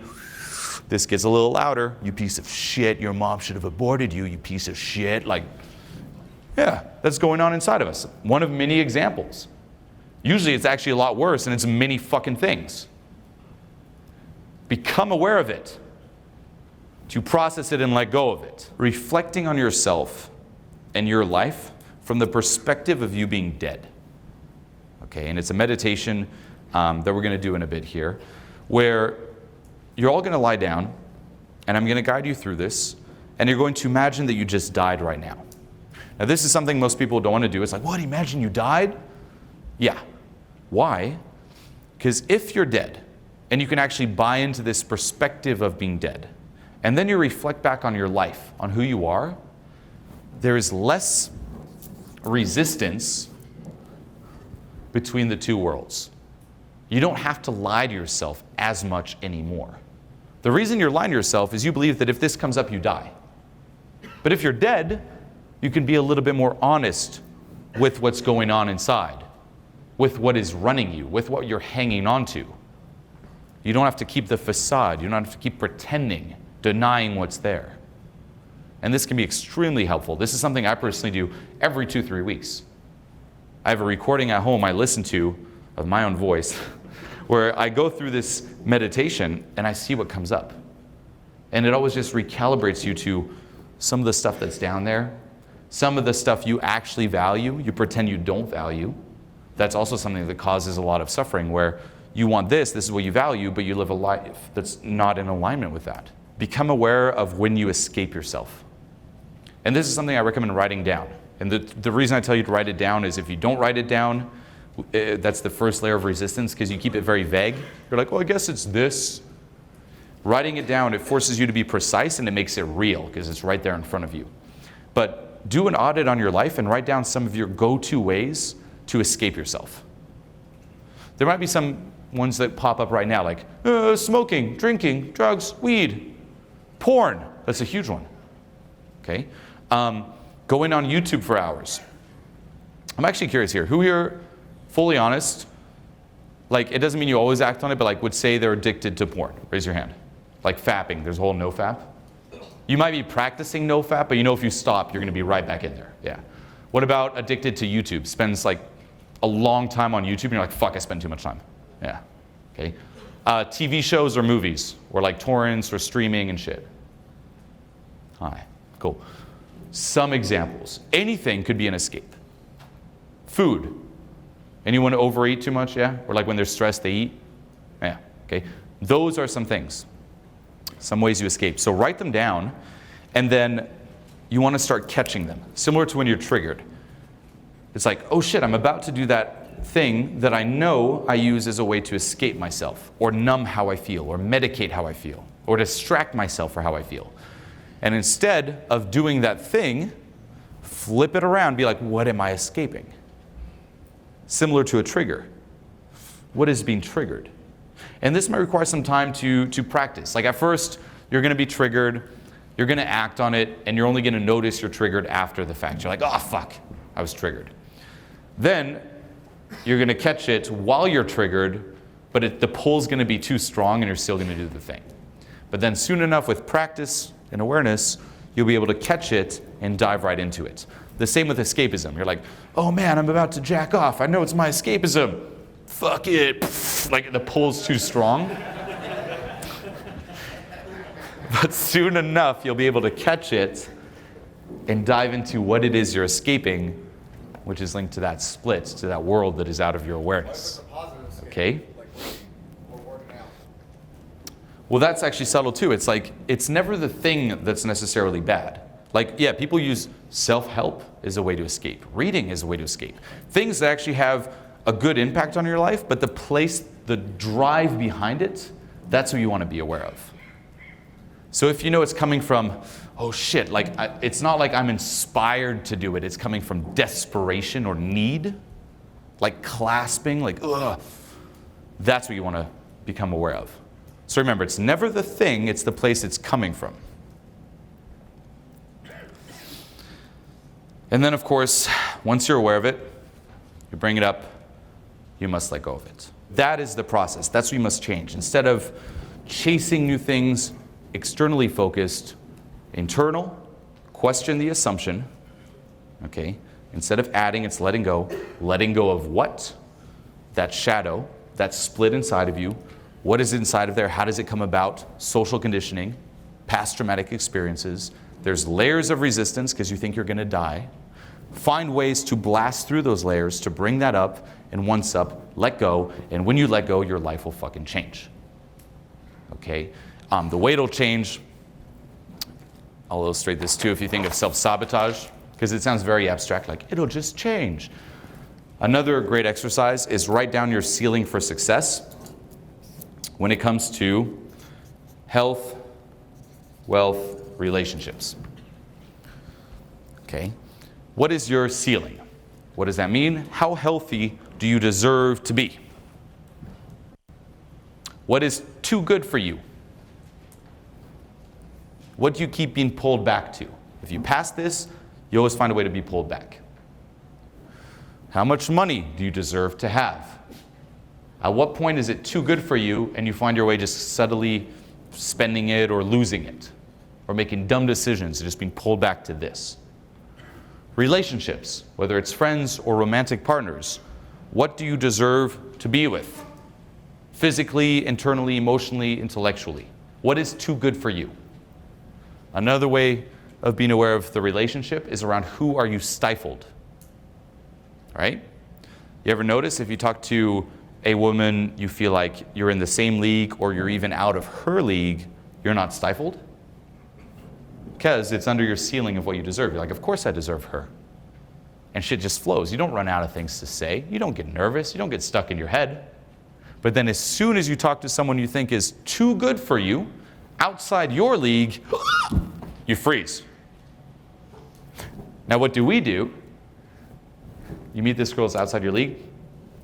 this gets a little louder. You piece of shit, your mom should have aborted you, you piece of shit. Like, yeah, that's going on inside of us. One of many examples. Usually it's actually a lot worse, and it's many fucking things. Become aware of it. To process it and let go of it. Reflecting on yourself and your life from the perspective of you being dead. Okay, and it's a meditation that we're going to do in a bit here, where you're all going to lie down, and I'm going to guide you through this, and you're going to imagine that you just died right now. Now this is something most people don't want to do. It's like, what, imagine you died? Yeah. Why? Because if you're dead, and you can actually buy into this perspective of being dead, and then you reflect back on your life, on who you are, there is less resistance between the two worlds. You don't have to lie to yourself as much anymore. The reason you're lying to yourself is you believe that if this comes up, you die. But if you're dead, you can be a little bit more honest with what's going on inside, with what is running you, with what you're hanging on to. You don't have to keep the facade. You don't have to keep pretending, denying what's there. And this can be extremely helpful. This is something I personally do every 2-3 weeks. I have a recording at home I listen to of my own voice where I go through this meditation and I see what comes up. And it always just recalibrates you to some of the stuff that's down there, some of the stuff you actually value, you pretend you don't value. That's also something that causes a lot of suffering, where you want this is what you value, but you live a life that's not in alignment with that. Become aware of when you escape yourself. And this is something I recommend writing down. And the reason I tell you to write it down is if you don't write it down, that's the first layer of resistance, because you keep it very vague. You're like, well, I guess it's this. Writing it down, it forces you to be precise, and it makes it real, because it's right there in front of you. But do an audit on your life and write down some of your go-to ways to escape yourself. There might be some ones that pop up right now, like smoking, drinking, drugs, weed, porn. That's a huge one. Okay? Going on YouTube for hours. I'm actually curious here. Who here, fully honest, like it doesn't mean you always act on it, but like would say they're addicted to porn? Raise your hand. Like fapping, there's a whole no-fap. You might be practicing no-fap, but you know if you stop, you're going to be right back in there. Yeah. What about addicted to YouTube? Spends like a long time on YouTube, and you're like, fuck, I spend too much time. Yeah. Okay. TV shows or movies, or like torrents or streaming and shit. Hi. Cool. Some examples. Anything could be an escape. Food. Anyone overeat too much? Yeah. Or like when they're stressed, they eat. Yeah. Okay. Those are some things. Some ways you escape. So write them down, and then you want to start catching them. Similar to when you're triggered. It's like, oh shit, I'm about to do that thing that I know I use as a way to escape myself, or numb how I feel, or medicate how I feel, or distract myself for how I feel. And instead of doing that thing, flip it around, be like, what am I escaping? Similar to a trigger. What is being triggered? And this might require some time to practice. Like at first, you're going to be triggered, you're going to act on it, and you're only going to notice you're triggered after the fact. You're like, oh fuck, I was triggered. Then you're going to catch it while you're triggered, but the pull's going to be too strong and you're still going to do the thing. But then soon enough with practice and awareness, you'll be able to catch it and dive right into it. The same with escapism. You're like, oh man, I'm about to jack off. I know it's my escapism. Fuck it. Like the pull's too strong. But soon enough, you'll be able to catch it and dive into what it is you're escaping, which is linked to that split, to that world that is out of your awareness. Okay? Well, that's actually subtle too. It's like, it's never the thing that's necessarily bad. Like, yeah, people use self-help as a way to escape. Reading is a way to escape. Things that actually have a good impact on your life, but the drive behind it, that's what you want to be aware of. So if you know it's coming from, oh shit, like it's not like I'm inspired to do it. It's coming from desperation or need, like clasping, like ugh. That's what you want to become aware of. So remember, it's never the thing, it's the place it's coming from. And then of course, once you're aware of it, you bring it up, you must let go of it. That is the process. That's what you must change. Instead of chasing new things, externally focused, internal, question the assumption, okay? Instead of adding, it's letting go. Letting go of what? That shadow, that split inside of you. What is inside of there? How does it come about? Social conditioning, past traumatic experiences. There's layers of resistance because you think you're going to die. Find ways to blast through those layers to bring that up, and once up, let go. And when you let go, your life will fucking change. Okay? The way it'll change, I'll illustrate this too if you think of self-sabotage, because it sounds very abstract, like it'll just change. Another great exercise is write down your ceiling for success when it comes to health, wealth, relationships. Okay? What is your ceiling? What does that mean? How healthy do you deserve to be? What is too good for you? What do you keep being pulled back to? If you pass this, you always find a way to be pulled back. How much money do you deserve to have? At what point is it too good for you and you find your way just subtly spending it or losing it? Or making dumb decisions and just being pulled back to this? Relationships, whether it's friends or romantic partners, what do you deserve to be with? Physically, internally, emotionally, intellectually. What is too good for you? Another way of being aware of the relationship is around who are you stifled? All right? You ever notice if you talk to a woman, you feel like you're in the same league or you're even out of her league, you're not stifled? Because it's under your ceiling of what you deserve. You're like, of course I deserve her. And shit just flows. You don't run out of things to say. You don't get nervous. You don't get stuck in your head. But then as soon as you talk to someone you think is too good for you, outside your league, you freeze. Now what do? You meet this girl that's outside your league.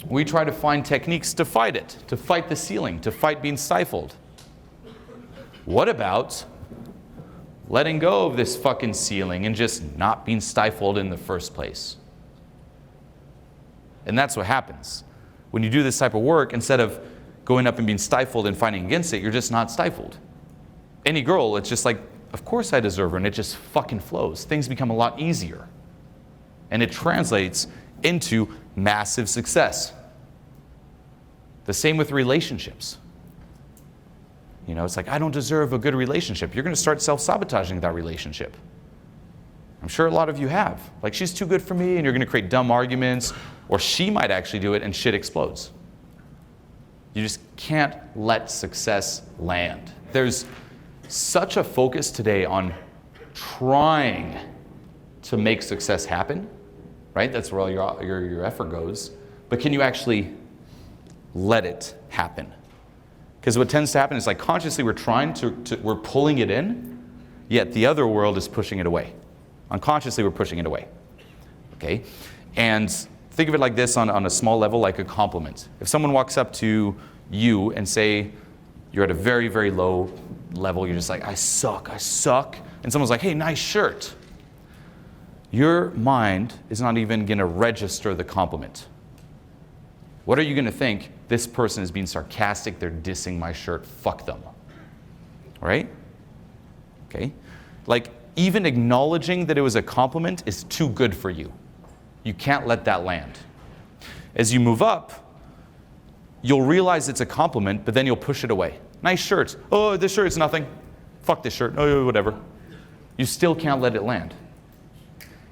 We try to find techniques to fight it, to fight the ceiling, to fight being stifled. What about letting go of this fucking ceiling and just not being stifled in the first place? And that's what happens. When you do this type of work, instead of going up and being stifled and fighting against it, you're just not stifled. Any girl, it's just like, of course I deserve her, and it just fucking flows. Things become a lot easier. And it translates into massive success. The same with relationships. You know, it's like, I don't deserve a good relationship. You're going to start self-sabotaging that relationship. I'm sure a lot of you have. Like, she's too good for me, and you're going to create dumb arguments, or she might actually do it, and shit explodes. You just can't let success land. There's such a focus today on trying to make success happen right? That's where all your effort goes. But can you actually let it happen? Because what tends to happen is like consciously we're pulling it in, yet the other world is pushing it away. Unconsciously we're pushing it away, okay? And think of it like this on a small level, like a compliment. If someone walks up to you and say you're at a very, very low level, you're just like, I suck, and someone's like, hey, nice shirt. Your mind is not even gonna register the compliment. What are you gonna think? This person is being sarcastic, they're dissing my shirt, fuck them, right? Okay, like even acknowledging that it was a compliment is too good for you. You can't let that land. As you move up, you'll realize it's a compliment, but then you'll push it away. Nice shirt. Oh, this shirt's nothing. Fuck this shirt. Oh, whatever. You still can't let it land.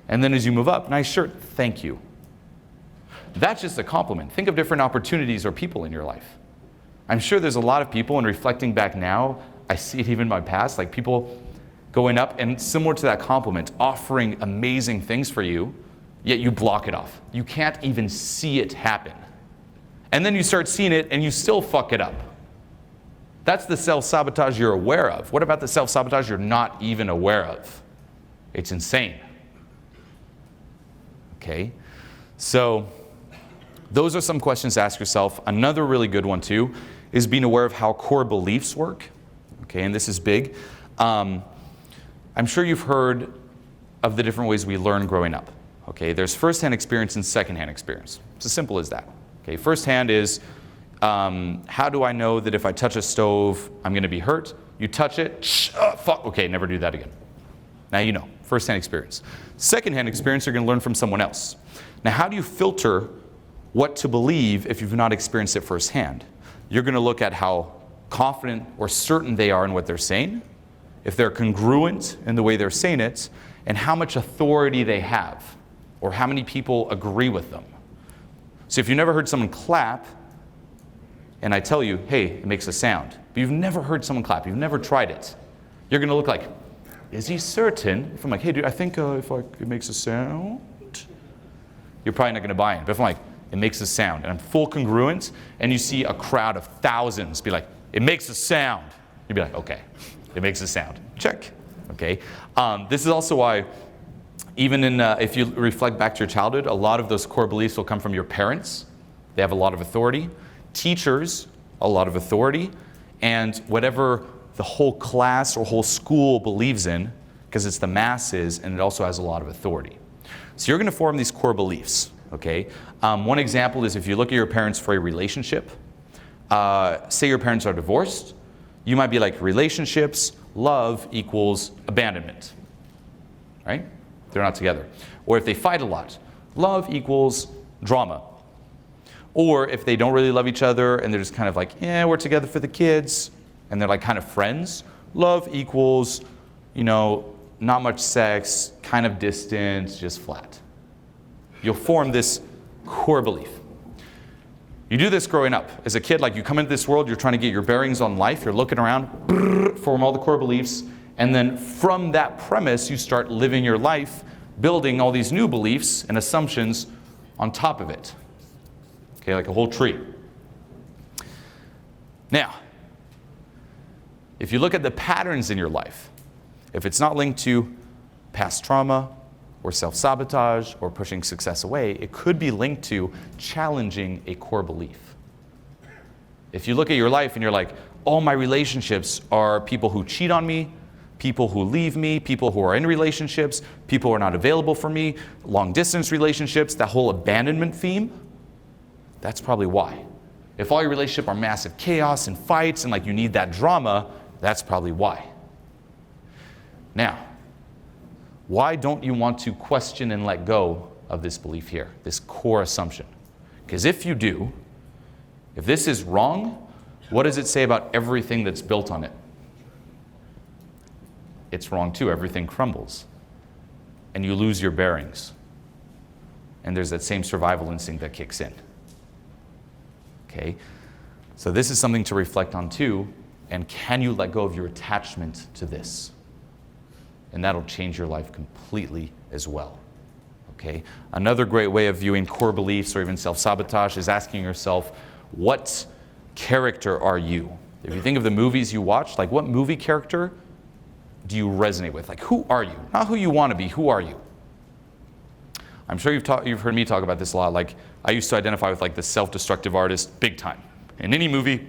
And then as you move up, nice shirt. Thank you. That's just a compliment. Think of different opportunities or people in your life. I'm sure there's a lot of people, and reflecting back now, I see it even in my past, like people going up and similar to that compliment, offering amazing things for you, yet you block it off. You can't even see it happen. And then you start seeing it and you still fuck it up. That's the self-sabotage you're aware of. What about the self-sabotage you're not even aware of? It's insane. Okay, so those are some questions to ask yourself. Another really good one too is being aware of how core beliefs work. Okay, and this is big. I'm sure you've heard of the different ways we learn growing up. Okay, there's first-hand experience and second-hand experience. It's as simple as that. Okay, first-hand is how do I know that if I touch a stove, I'm going to be hurt? You touch it, fuck, okay, never do that again. Now you know, first-hand experience. Second-hand experience, you're going to learn from someone else. Now, how do you filter what to believe if you've not experienced it firsthand? You're going to look at how confident or certain they are in what they're saying, if they're congruent in the way they're saying it, and how much authority they have, or how many people agree with them. So if you've never heard someone clap, and I tell you, hey, it makes a sound, but you've never heard someone clap, you've never tried it, you're going to look like, is he certain? If I'm like, hey, dude, I think if it makes a sound, you're probably not going to buy it. But if I'm like, it makes a sound, and I'm full congruent, and you see a crowd of thousands be like, it makes a sound, you'd be like, okay, it makes a sound. Check. Okay. This is also why, even in if you reflect back to your childhood, a lot of those core beliefs will come from your parents. They have a lot of authority. Teachers, a lot of authority. And whatever the whole class or whole school believes in, because it's the masses, and it also has a lot of authority. So you're going to form these core beliefs. Okay. One example is if you look at your parents for a relationship. Say your parents are divorced. You might be like, relationships, love equals abandonment, right? They're not together. Or if they fight a lot, love equals drama. Or if they don't really love each other and they're just kind of like, yeah, we're together for the kids, and they're like kind of friends, love equals, you know, not much sex, kind of distant, just flat. You'll form this core belief. You do this growing up. As a kid, like you come into this world, you're trying to get your bearings on life, you're looking around, form all the core beliefs, and then from that premise, you start living your life, building all these new beliefs and assumptions on top of it. Okay, like a whole tree. Now, if you look at the patterns in your life, if it's not linked to past trauma, or self-sabotage, or pushing success away, it could be linked to challenging a core belief. If you look at your life and you're like, all my relationships are people who cheat on me, people who leave me, people who are in relationships, people who are not available for me, long distance relationships, that whole abandonment theme, that's probably why. If all your relationships are massive chaos and fights and like you need that drama, that's probably why. Now, why don't you want to question and let go of this belief here, this core assumption? Because if you do, if this is wrong, what does it say about everything that's built on it? It's wrong too. Everything crumbles. And you lose your bearings. And there's that same survival instinct that kicks in. Okay? So this is something to reflect on too. And can you let go of your attachment to this? And that'll change your life completely as well. Okay? Okay? Another great way of viewing core beliefs or even self-sabotage is asking yourself, what character are you? If you think of the movies you watch, like what movie character do you resonate with? Like, who are you? Not who you want to be, who are you? I'm sure you've heard me talk about this a lot. Like, I used to identify with like the self-destructive artist big time. In any movie,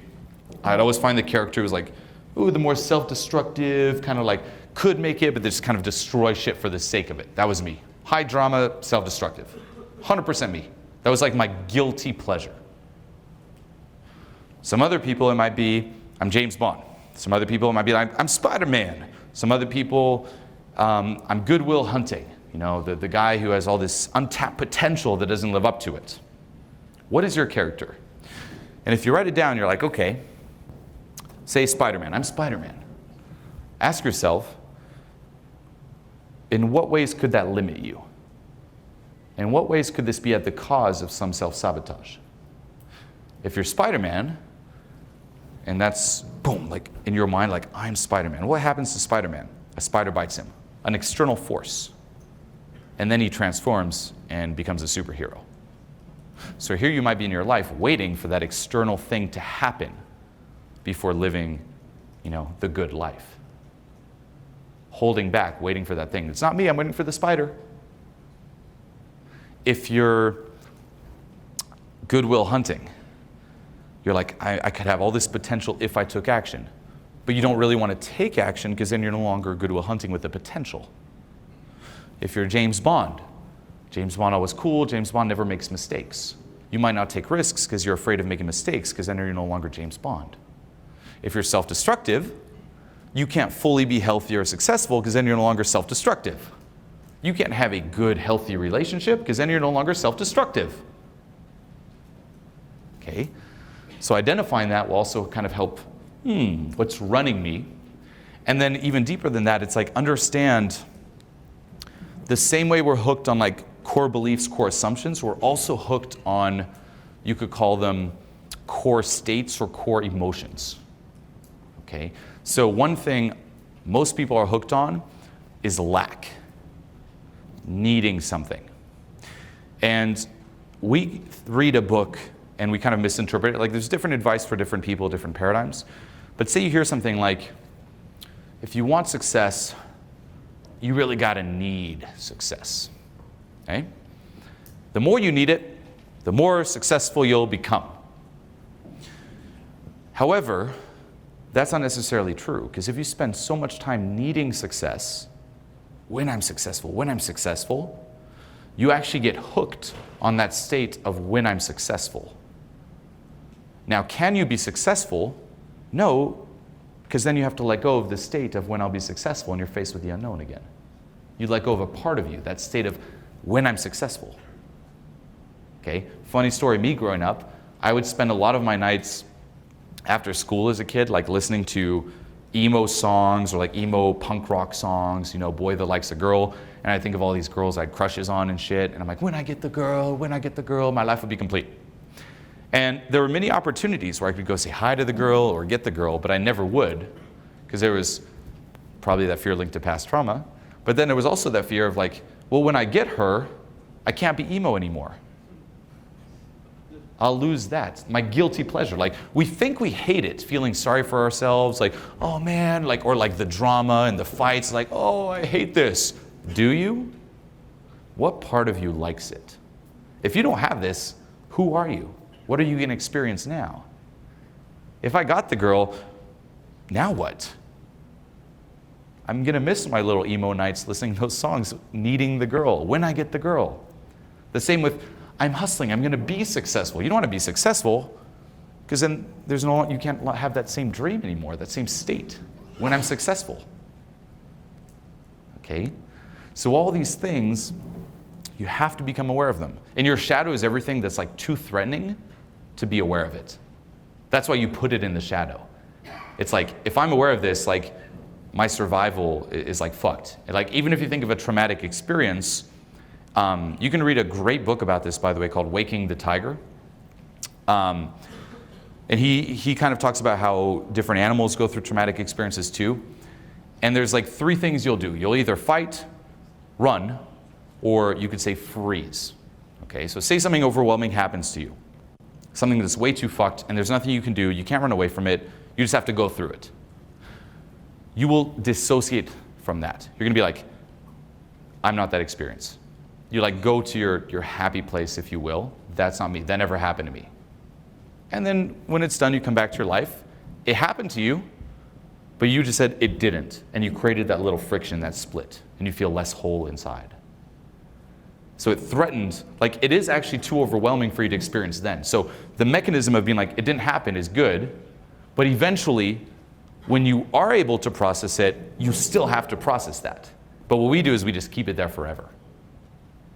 I'd always find the character who was like, ooh, the more self-destructive, kind of like could make it, but they just kind of destroy shit for the sake of it. That was me. High drama, self-destructive. 100% me. That was like my guilty pleasure. Some other people, it might be, I'm James Bond. Some other people, it might be like, I'm Spider-Man. Some other people, I'm Good Will Hunting. You know, the guy who has all this untapped potential that doesn't live up to it. What is your character? And if you write it down, you're like, okay, say Spider-Man. I'm Spider-Man. Ask yourself, in what ways could that limit you? In what ways could this be at the cause of some self-sabotage? If you're Spider-Man, and that's, boom, like in your mind, like, I'm Spider-Man. What happens to Spider-Man? A spider bites him. An external force. And then he transforms and becomes a superhero. So here you might be in your life waiting for that external thing to happen before living, you know, the good life. Holding back, waiting for that thing. It's not me, I'm waiting for the spider. If you're Good Will Hunting, you're like, I could have all this potential if I took action. But you don't really want to take action because then you're no longer Good Will Hunting with the potential. If you're James Bond always cool, James Bond never makes mistakes. You might not take risks because you're afraid of making mistakes because then you're no longer James Bond. If you're self-destructive, you can't fully be healthy or successful because then you're no longer self-destructive. You can't have a good, healthy relationship because then you're no longer self-destructive. Okay? So identifying that will also kind of help, what's running me? And then even deeper than that, it's like understand the same way we're hooked on like core beliefs, core assumptions, we're also hooked on, you could call them core states or core emotions. Okay? So one thing most people are hooked on is lack, needing something. And we read a book and we kind of misinterpret it. Like there's different advice for different people, different paradigms. But say you hear something like, if you want success, you really gotta need success. Okay? The more you need it, the more successful you'll become. However, that's not necessarily true, because if you spend so much time needing success, when I'm successful, you actually get hooked on that state of when I'm successful. Now, can you be successful? No, because then you have to let go of the state of when I'll be successful and you're faced with the unknown again. You let go of a part of you, that state of when I'm successful. Okay, funny story, me growing up, I would spend a lot of my nights after school as a kid, like listening to emo songs or like emo punk rock songs, you know, Boy That Likes a Girl. And I think of all these girls I had crushes on and shit. And I'm like, when I get the girl, my life would be complete. And there were many opportunities where I could go say hi to the girl or get the girl, but I never would, because there was probably that fear linked to past trauma. But then there was also that fear of like, well, when I get her, I can't be emo anymore. I'll lose that, my guilty pleasure. Like, we think we hate it, feeling sorry for ourselves, like, oh man, like, or like the drama and the fights, like, oh, I hate this. Do you? What part of you likes it? If you don't have this, who are you? What are you going to experience now? If I got the girl, now what? I'm going to miss my little emo nights listening to those songs, needing the girl, when I get the girl. The same with, I'm hustling, I'm going to be successful. You don't want to be successful because then you can't have that same dream anymore, that same state when I'm successful. Okay? So all these things, you have to become aware of them. And your shadow is everything that's like too threatening to be aware of it. That's why you put it in the shadow. It's like, if I'm aware of this, like, my survival is like fucked. And like, even if you think of a traumatic experience, you can read a great book about this, by the way, called Waking the Tiger. And he kind of talks about how different animals go through traumatic experiences too. And there's like 3 things you'll do. You'll either fight, run, or you could say freeze. Okay, so say something overwhelming happens to you. Something that's way too fucked and there's nothing you can do, you can't run away from it, you just have to go through it. You will dissociate from that. You're gonna be like, I'm not that experience. You like go to your happy place, if you will. That's not me, that never happened to me. And then when it's done, you come back to your life. It happened to you, but you just said it didn't. And you created that little friction, that split, and you feel less whole inside. So it threatened, like it is actually too overwhelming for you to experience then. So the mechanism of being like, it didn't happen is good, but eventually, when you are able to process it, you still have to process that. But what we do is we just keep it there forever.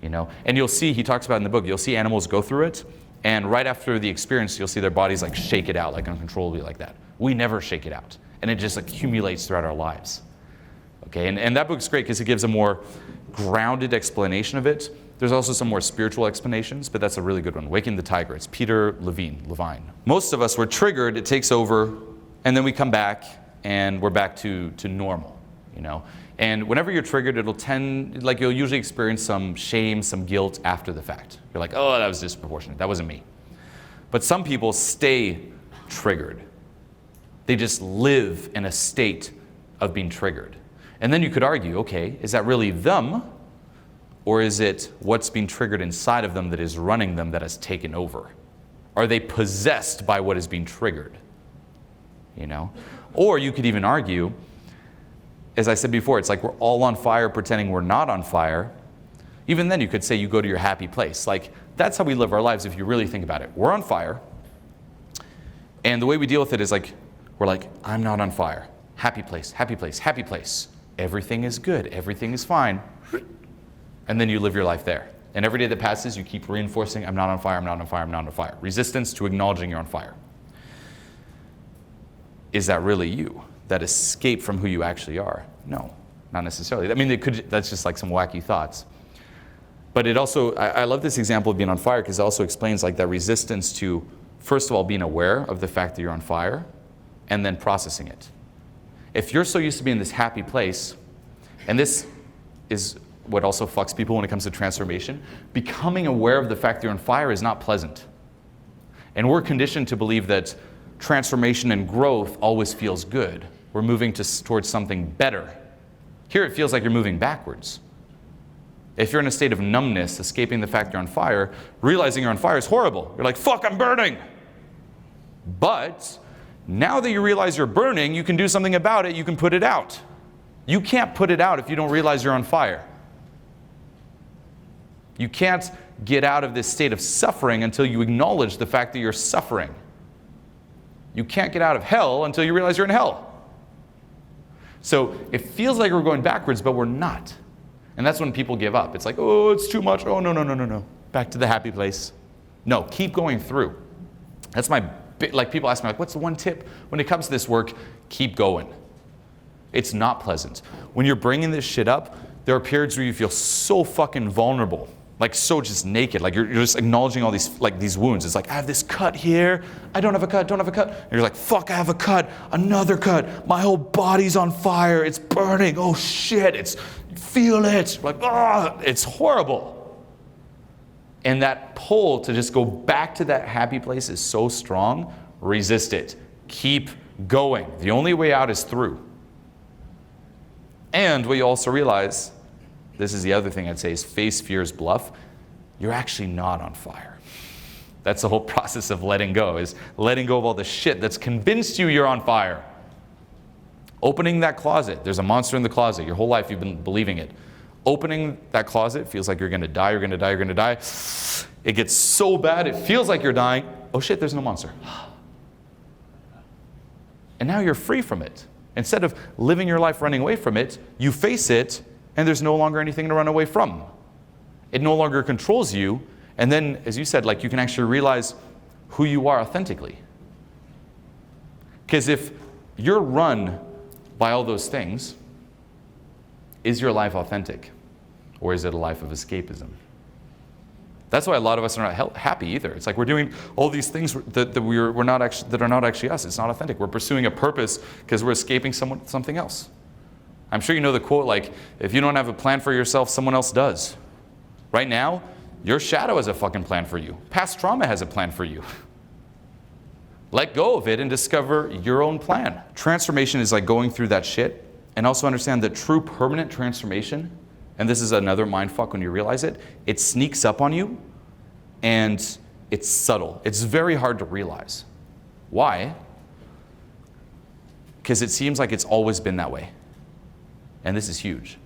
You know? And you'll see, he talks about in the book, you'll see animals go through it, and right after the experience, you'll see their bodies like shake it out, like uncontrollably like that. We never shake it out. And it just accumulates throughout our lives. Okay, and that book's great because it gives a more grounded explanation of it. There's also some more spiritual explanations, but that's a really good one. Waking the Tiger, it's Peter Levine. Most of us, we're triggered, it takes over, and then we come back, and we're back to normal, you know? And whenever you're triggered, it'll tend, like you'll usually experience some shame, some guilt after the fact. You're like, oh, that was disproportionate, that wasn't me. But some people stay triggered. They just live in a state of being triggered. And then you could argue, okay, is that really them? Or is it what's being triggered inside of them that is running them that has taken over? Are they possessed by what is being triggered? You know? Or you could even argue, as I said before, it's like we're all on fire pretending we're not on fire. Even then you could say you go to your happy place. Like, that's how we live our lives if you really think about it. We're on fire. And the way we deal with it is like, we're like, I'm not on fire. Happy place, happy place, happy place. Everything is good, everything is fine. And then you live your life there. And every day that passes, you keep reinforcing, I'm not on fire, I'm not on fire, I'm not on fire. Resistance to acknowledging you're on fire. Is that really you? That escape from who you actually are? No, not necessarily. I mean, that's just like some wacky thoughts. But it also, I love this example of being on fire because it also explains like that resistance to, first of all, being aware of the fact that you're on fire and then processing it. If you're so used to being in this happy place, and this is what also fucks people when it comes to transformation, becoming aware of the fact that you're on fire is not pleasant. And we're conditioned to believe that transformation and growth always feels good. We're moving towards something better. Here it feels like you're moving backwards. If you're in a state of numbness, escaping the fact you're on fire, realizing you're on fire is horrible. You're like, fuck, I'm burning. But now that you realize you're burning, you can do something about it, you can put it out. You can't put it out if you don't realize you're on fire. You can't get out of this state of suffering until you acknowledge the fact that you're suffering. You can't get out of hell until you realize you're in hell. So it feels like we're going backwards, but we're not. And that's when people give up. It's like, oh, it's too much. Oh, no. Back to the happy place. No, keep going through. That's my, like people ask me, like, what's the one tip? When it comes to this work, keep going. It's not pleasant. When you're bringing this shit up, there are periods where you feel so fucking vulnerable. Like so just naked, like you're just acknowledging all these these wounds. It's like, I have this cut here, I don't have a cut, don't have a cut. And you're like, fuck, I have a cut, another cut, my whole body's on fire, it's burning, oh shit, feel it. Like, ah, it's horrible. And that pull to just go back to that happy place is so strong, resist it. Keep going. The only way out is through. And what you also realize, this is the other thing I'd say, is face fear's bluff. You're actually not on fire. That's the whole process of letting go, is letting go of all the shit that's convinced you you're on fire. Opening that closet. There's a monster in the closet. Your whole life you've been believing it. Opening that closet feels like you're going to die, you're going to die, you're going to die. It gets so bad, it feels like you're dying. Oh shit, there's no monster. And now you're free from it. Instead of living your life running away from it, you face it, and there's no longer anything to run away from. It no longer controls you, and then, as you said, like you can actually realize who you are authentically. Because if you're run by all those things, is your life authentic? Or is it a life of escapism? That's why a lot of us are not happy either. It's like we're doing all these things that are not actually us. It's not authentic. We're pursuing a purpose because we're escaping something else. I'm sure you know the quote, like, if you don't have a plan for yourself, someone else does. Right now, your shadow has a fucking plan for you. Past trauma has a plan for you. Let go of it and discover your own plan. Transformation is like going through that shit, and also understand that true permanent transformation, and this is another mindfuck when you realize it, it sneaks up on you and it's subtle. It's very hard to realize. Why? Because it seems like it's always been that way. And this is huge.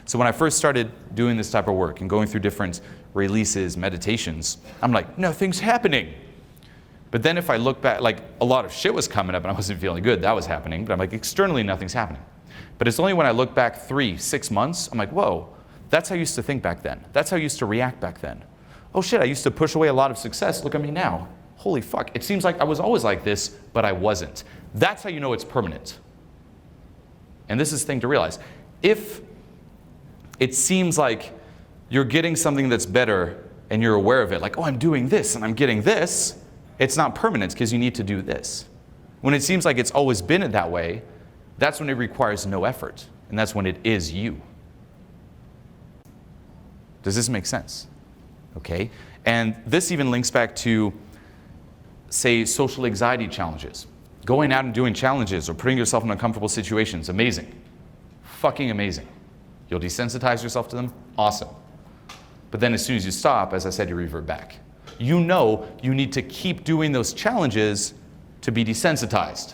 So when I first started doing this type of work and going through different releases, meditations, I'm like, nothing's happening. But then if I look back, like a lot of shit was coming up and I wasn't feeling good, that was happening. But I'm like, externally, nothing's happening. But it's only when I look back 3-6 months, I'm like, whoa, that's how I used to think back then. That's how I used to react back then. Oh shit, I used to push away a lot of success. Look at me now. Holy fuck. It seems like I was always like this, but I wasn't. That's how you know it's permanent. And this is the thing to realize. If it seems like you're getting something that's better and you're aware of it, like, oh, I'm doing this and I'm getting this, it's not permanent because you need to do this. When it seems like it's always been that way, that's when it requires no effort. And that's when it is you. Does this make sense? Okay. And this even links back to, say, social anxiety challenges. Going out and doing challenges or putting yourself in uncomfortable situations, amazing. Fucking amazing. You'll desensitize yourself to them, awesome. But then as soon as you stop, as I said, you revert back. You know you need to keep doing those challenges to be desensitized.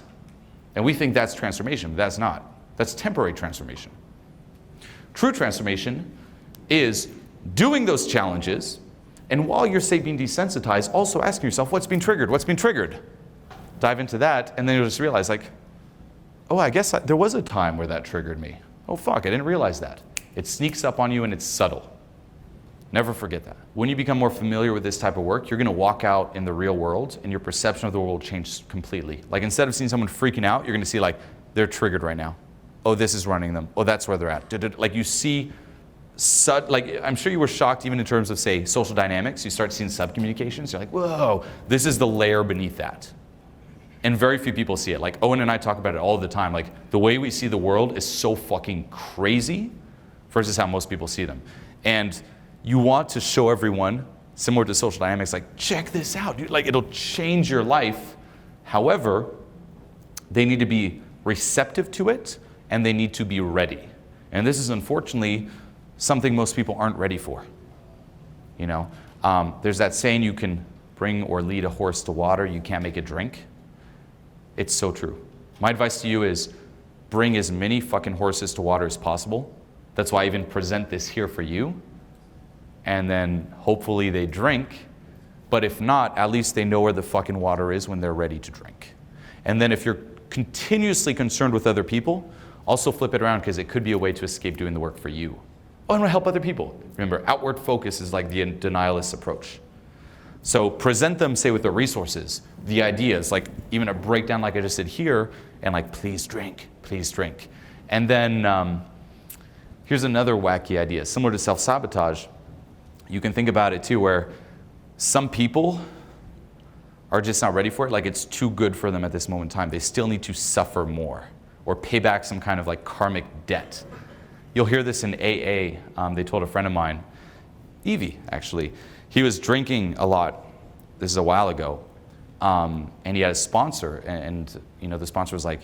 And we think that's transformation, but that's not. That's temporary transformation. True transformation is doing those challenges, and while you're, say, being desensitized, also asking yourself, what's been triggered? What's been triggered? Dive into that, and then you'll just realize, like, oh, I guess there was a time where that triggered me. Oh, fuck, I didn't realize that. It sneaks up on you, and it's subtle. Never forget that. When you become more familiar with this type of work, you're going to walk out in the real world, and your perception of the world will change completely. Like, instead of seeing someone freaking out, you're going to see, like, they're triggered right now. Oh, this is running them. Oh, that's where they're at. Like, you see, like, I'm sure you were shocked even in terms of, say, social dynamics. You start seeing subcommunications. You're like, whoa, this is the layer beneath that. And very few people see it. Like, Owen and I talk about it all the time. Like, the way we see the world is so fucking crazy versus how most people see them. And you want to show everyone, similar to social dynamics, like, check this out, dude. Like, it'll change your life. However, they need to be receptive to it, and they need to be ready. And this is unfortunately something most people aren't ready for. You know, there's that saying, you can bring or lead a horse to water, you can't make it drink. It's so true. My advice to you is bring as many fucking horses to water as possible. That's why I even present this here for you. And then hopefully they drink. But if not, at least they know where the fucking water is when they're ready to drink. And then if you're continuously concerned with other people, also flip it around, because it could be a way to escape doing the work for you. Oh, I want to help other people. Remember, outward focus is like the denialist approach. So present them, say, with the resources, the ideas, like even a breakdown like I just did here, and like, please drink, please drink. And then here's another wacky idea, similar to self-sabotage. You can think about it too, where some people are just not ready for it, like it's too good for them at this moment in time. They still need to suffer more or pay back some kind of like karmic debt. You'll hear this in AA. They told a friend of mine, Evie actually, he was drinking a lot, this is a while ago, and he had a sponsor, and you know, the sponsor was like,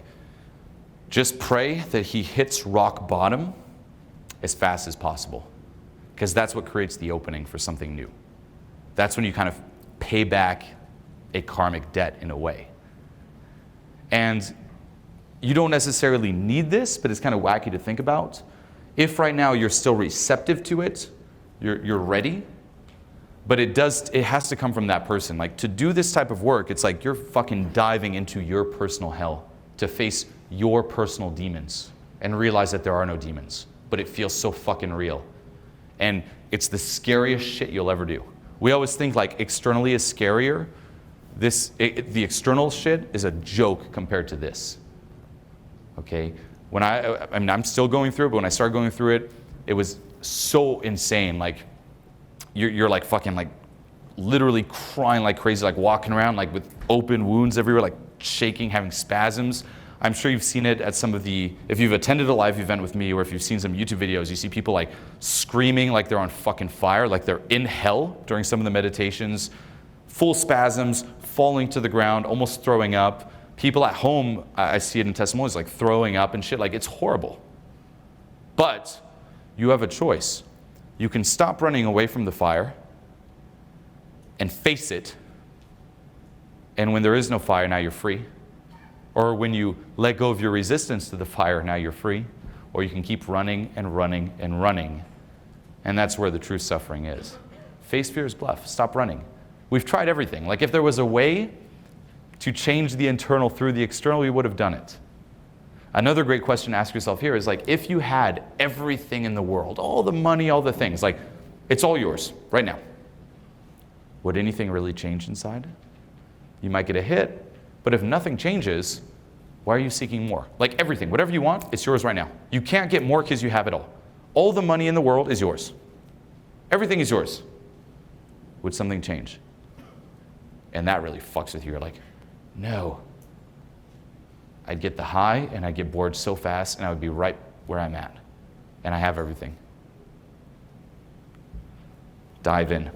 just pray that he hits rock bottom as fast as possible, because that's what creates the opening for something new. That's when you kind of pay back a karmic debt in a way. And you don't necessarily need this, but it's kind of wacky to think about. If right now you're still receptive to it, you're ready, but it has to come from that person. Like, to do this type of work, it's like you're fucking diving into your personal hell to face your personal demons and realize that there are no demons, but it feels so fucking real. And it's the scariest shit you'll ever do. We always think like externally is scarier. The external shit is a joke compared to this. Okay? I mean, I'm still going through it, but when I started going through it, it was so insane. Like, you're like fucking like literally crying like crazy, like walking around like with open wounds everywhere, like shaking, having spasms. I'm sure you've seen it at some of the, if you've attended a live event with me or if you've seen some YouTube videos, you see people like screaming like they're on fucking fire, like they're in hell during some of the meditations, full spasms, falling to the ground, almost throwing up. People at home, I see it in testimonies, like throwing up and shit, like it's horrible. But you have a choice. You can stop running away from the fire and face it. And when there is no fire, now you're free. Or when you let go of your resistance to the fire, now you're free. Or you can keep running and running and running. And that's where the true suffering is. Face fear's bluff. Stop running. We've tried everything. Like if there was a way to change the internal through the external, we would have done it. Another great question to ask yourself here is like, if you had everything in the world, all the money, all the things, like it's all yours right now, would anything really change inside? You might get a hit, but if nothing changes, why are you seeking more? Like everything, whatever you want, it's yours right now. You can't get more because you have it all. All the money in the world is yours. Everything is yours. Would something change? And that really fucks with you. You're like, no. I'd get the high and I'd get bored so fast and I would be right where I'm at. And I have everything. Dive in.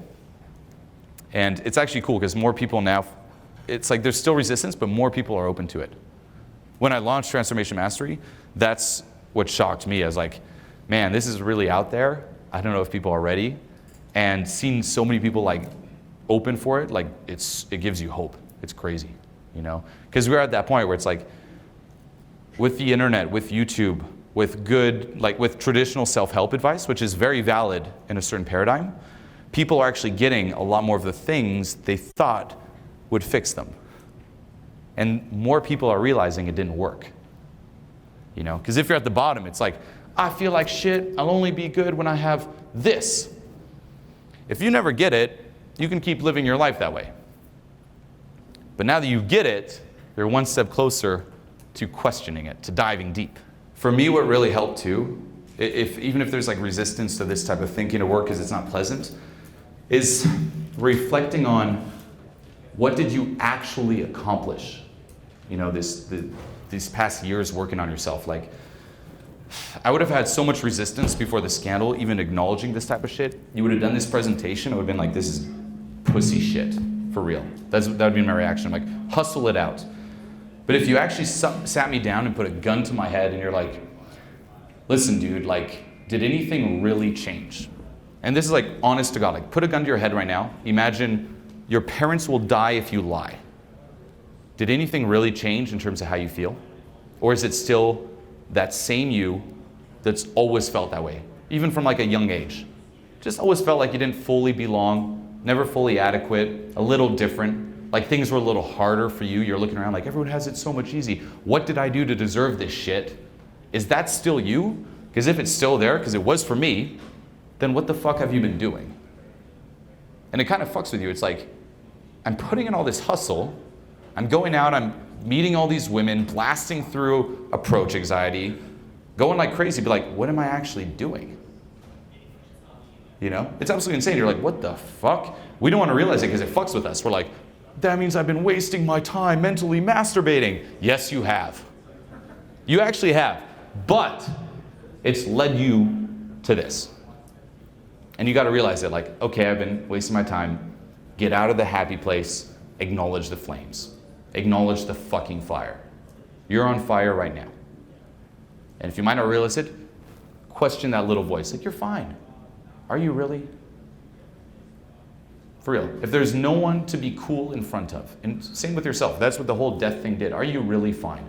And it's actually cool because more people now, it's like there's still resistance, but more people are open to it. When I launched Transformation Mastery, that's what shocked me. I was like, man, this is really out there. I don't know if people are ready. And seeing so many people like open for it, like it gives you hope. It's crazy, you know? Because we're at that point where it's like, with the internet, with YouTube, with good, like with traditional self-help advice, which is very valid in a certain paradigm, people are actually getting a lot more of the things they thought would fix them. And more people are realizing it didn't work. You know, because if you're at the bottom, it's like, I feel like shit, I'll only be good when I have this. If you never get it, you can keep living your life that way. But now that you get it, you're one step closer to questioning it, to diving deep. For me, what really helped too, even if there's like resistance to this type of thinking to work because it's not pleasant, is reflecting on what did you actually accomplish? You know, these past years working on yourself. Like, I would have had so much resistance before the scandal, even acknowledging this type of shit. You would have done this presentation, it would have been like, this is pussy shit, for real. That would be my reaction. I'm like, hustle it out. But if you actually sat me down and put a gun to my head and you're like, listen, dude, like, did anything really change? And this is like, honest to God, like, put a gun to your head right now. Imagine your parents will die if you lie. Did anything really change in terms of how you feel? Or is it still that same you that's always felt that way, even from like a young age? Just always felt like you didn't fully belong, never fully adequate, a little different, like things were a little harder for you. You're looking around like, everyone has it so much easy. What did I do to deserve this shit? Is that still you? Because if it's still there, because it was for me, then what the fuck have you been doing? And it kind of fucks with you. It's like, I'm putting in all this hustle, I'm going out, I'm meeting all these women, blasting through approach anxiety, going like crazy, but like, what am I actually doing? You know? It's absolutely insane. You're like, what the fuck? We don't want to realize it because it fucks with us. We're like, that means I've been wasting my time mentally masturbating. Yes, you have. You actually have. But it's led you to this. And you got to realize that, like, okay, I've been wasting my time. Get out of the happy place. Acknowledge the flames. Acknowledge the fucking fire. You're on fire right now. And if you might not realize it, question that little voice. Like, you're fine. Are you really? For real. If there's no one to be cool in front of, and same with yourself, that's what the whole death thing did. Are you really fine?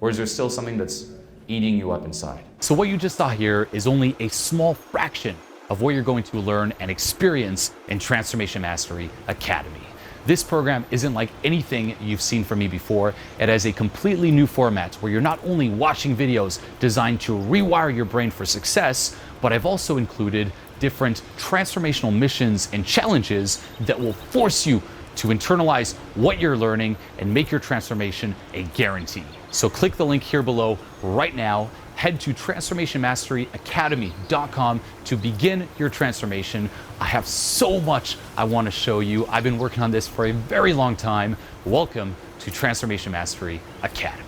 Or is there still something that's eating you up inside? So what you just saw here is only a small fraction of what you're going to learn and experience in Transformation Mastery Academy. This program isn't like anything you've seen from me before. It has a completely new format where you're not only watching videos designed to rewire your brain for success, but I've also included different transformational missions and challenges that will force you to internalize what you're learning and make your transformation a guarantee. So click the link here below right now head to transformationmasteryacademy.com to begin your transformation. I have so much I want to show you. I've been working on this for a very long time. Welcome to Transformation Mastery Academy.